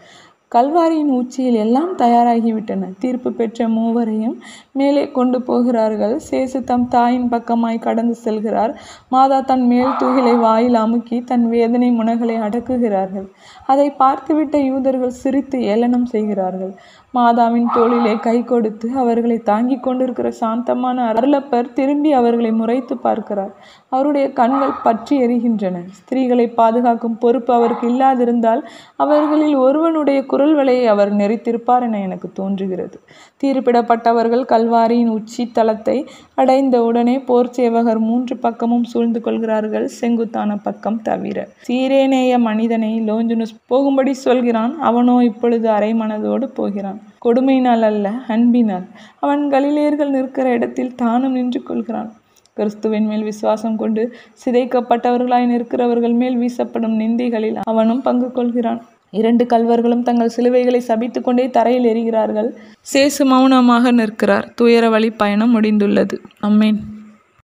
கல்வாரியின் உச்சியில் எல்லாம் தயாராகிவிட்டன. தீர்ப்பு பெற்ற 3 மேலே கொண்டு போகிறார்கள். சேசு தம் தாயின் பக்கமாய் கடந்து செல்கிறார். மாதா தன் மேல் தூகிலை வாயில் அமுக்கி தன் வேதனை முனகளை அடக்குகிறார்கள். அதை பார்த்துவிட்ட யூதர்கள் சிரித்து ஏளனம் செய்கிறார்கள். மாதாவின் தோளிலே கை கொடுத்து அவர்களை தாங்கி கொண்டிருக்கிற சாந்தமான அருளப்பர் திரும்பி அவர்களை முறைத்து பார்க்கிறார். அவருடைய கண்கள் பற்றி எரிகின்றன. ஸ்திரீகளை பாதுகாக்கும் பொறுப்பு அவருக்கு இல்லாதிருந்தால் அவர்களில் ஒருவனுடைய குரல் வலையை அவர் நெறித்திருப்பார் என எனக்கு தோன்றுகிறது. தீர்ப்பிடப்பட்டவர்கள் கல்வாரியின் உச்சி தளத்தை அடைந்த உடனே போர் சேவகர் 3 பக்கமும் சூழ்ந்து கொள்கிறார்கள், செங்குத்தான பக்கம் தவிர. சீரேனேய மனிதனை லோஞ்சினுஸ் போகும்படி சொல்கிறான். அவனோ இப்பொழுது அரை மனதோடு போகிறான். கொடுமையினால் அல்ல, அன்பினால். அவன் கலிலேயர்கள் நிற்கிற இடத்தில் தானும் நின்று கொள்கிறான். கிறிஸ்துவின் மேல் விசுவாசம் கொண்டு சிதைக்கப்பட்டவர்களாய் நிற்கிறவர்கள் மேல் வீசப்படும் நிந்தைகளில் அவனும் பங்கு கொள்கிறான். 2 கல்வர்களும் தங்கள் சிலுவைகளை சபித்து கொண்டே தரையில் எறிகிறார்கள். சேசு மௌனமாக நிற்கிறார். துயர வழி பயணம் முடிந்துள்ளது. அம்மேன்.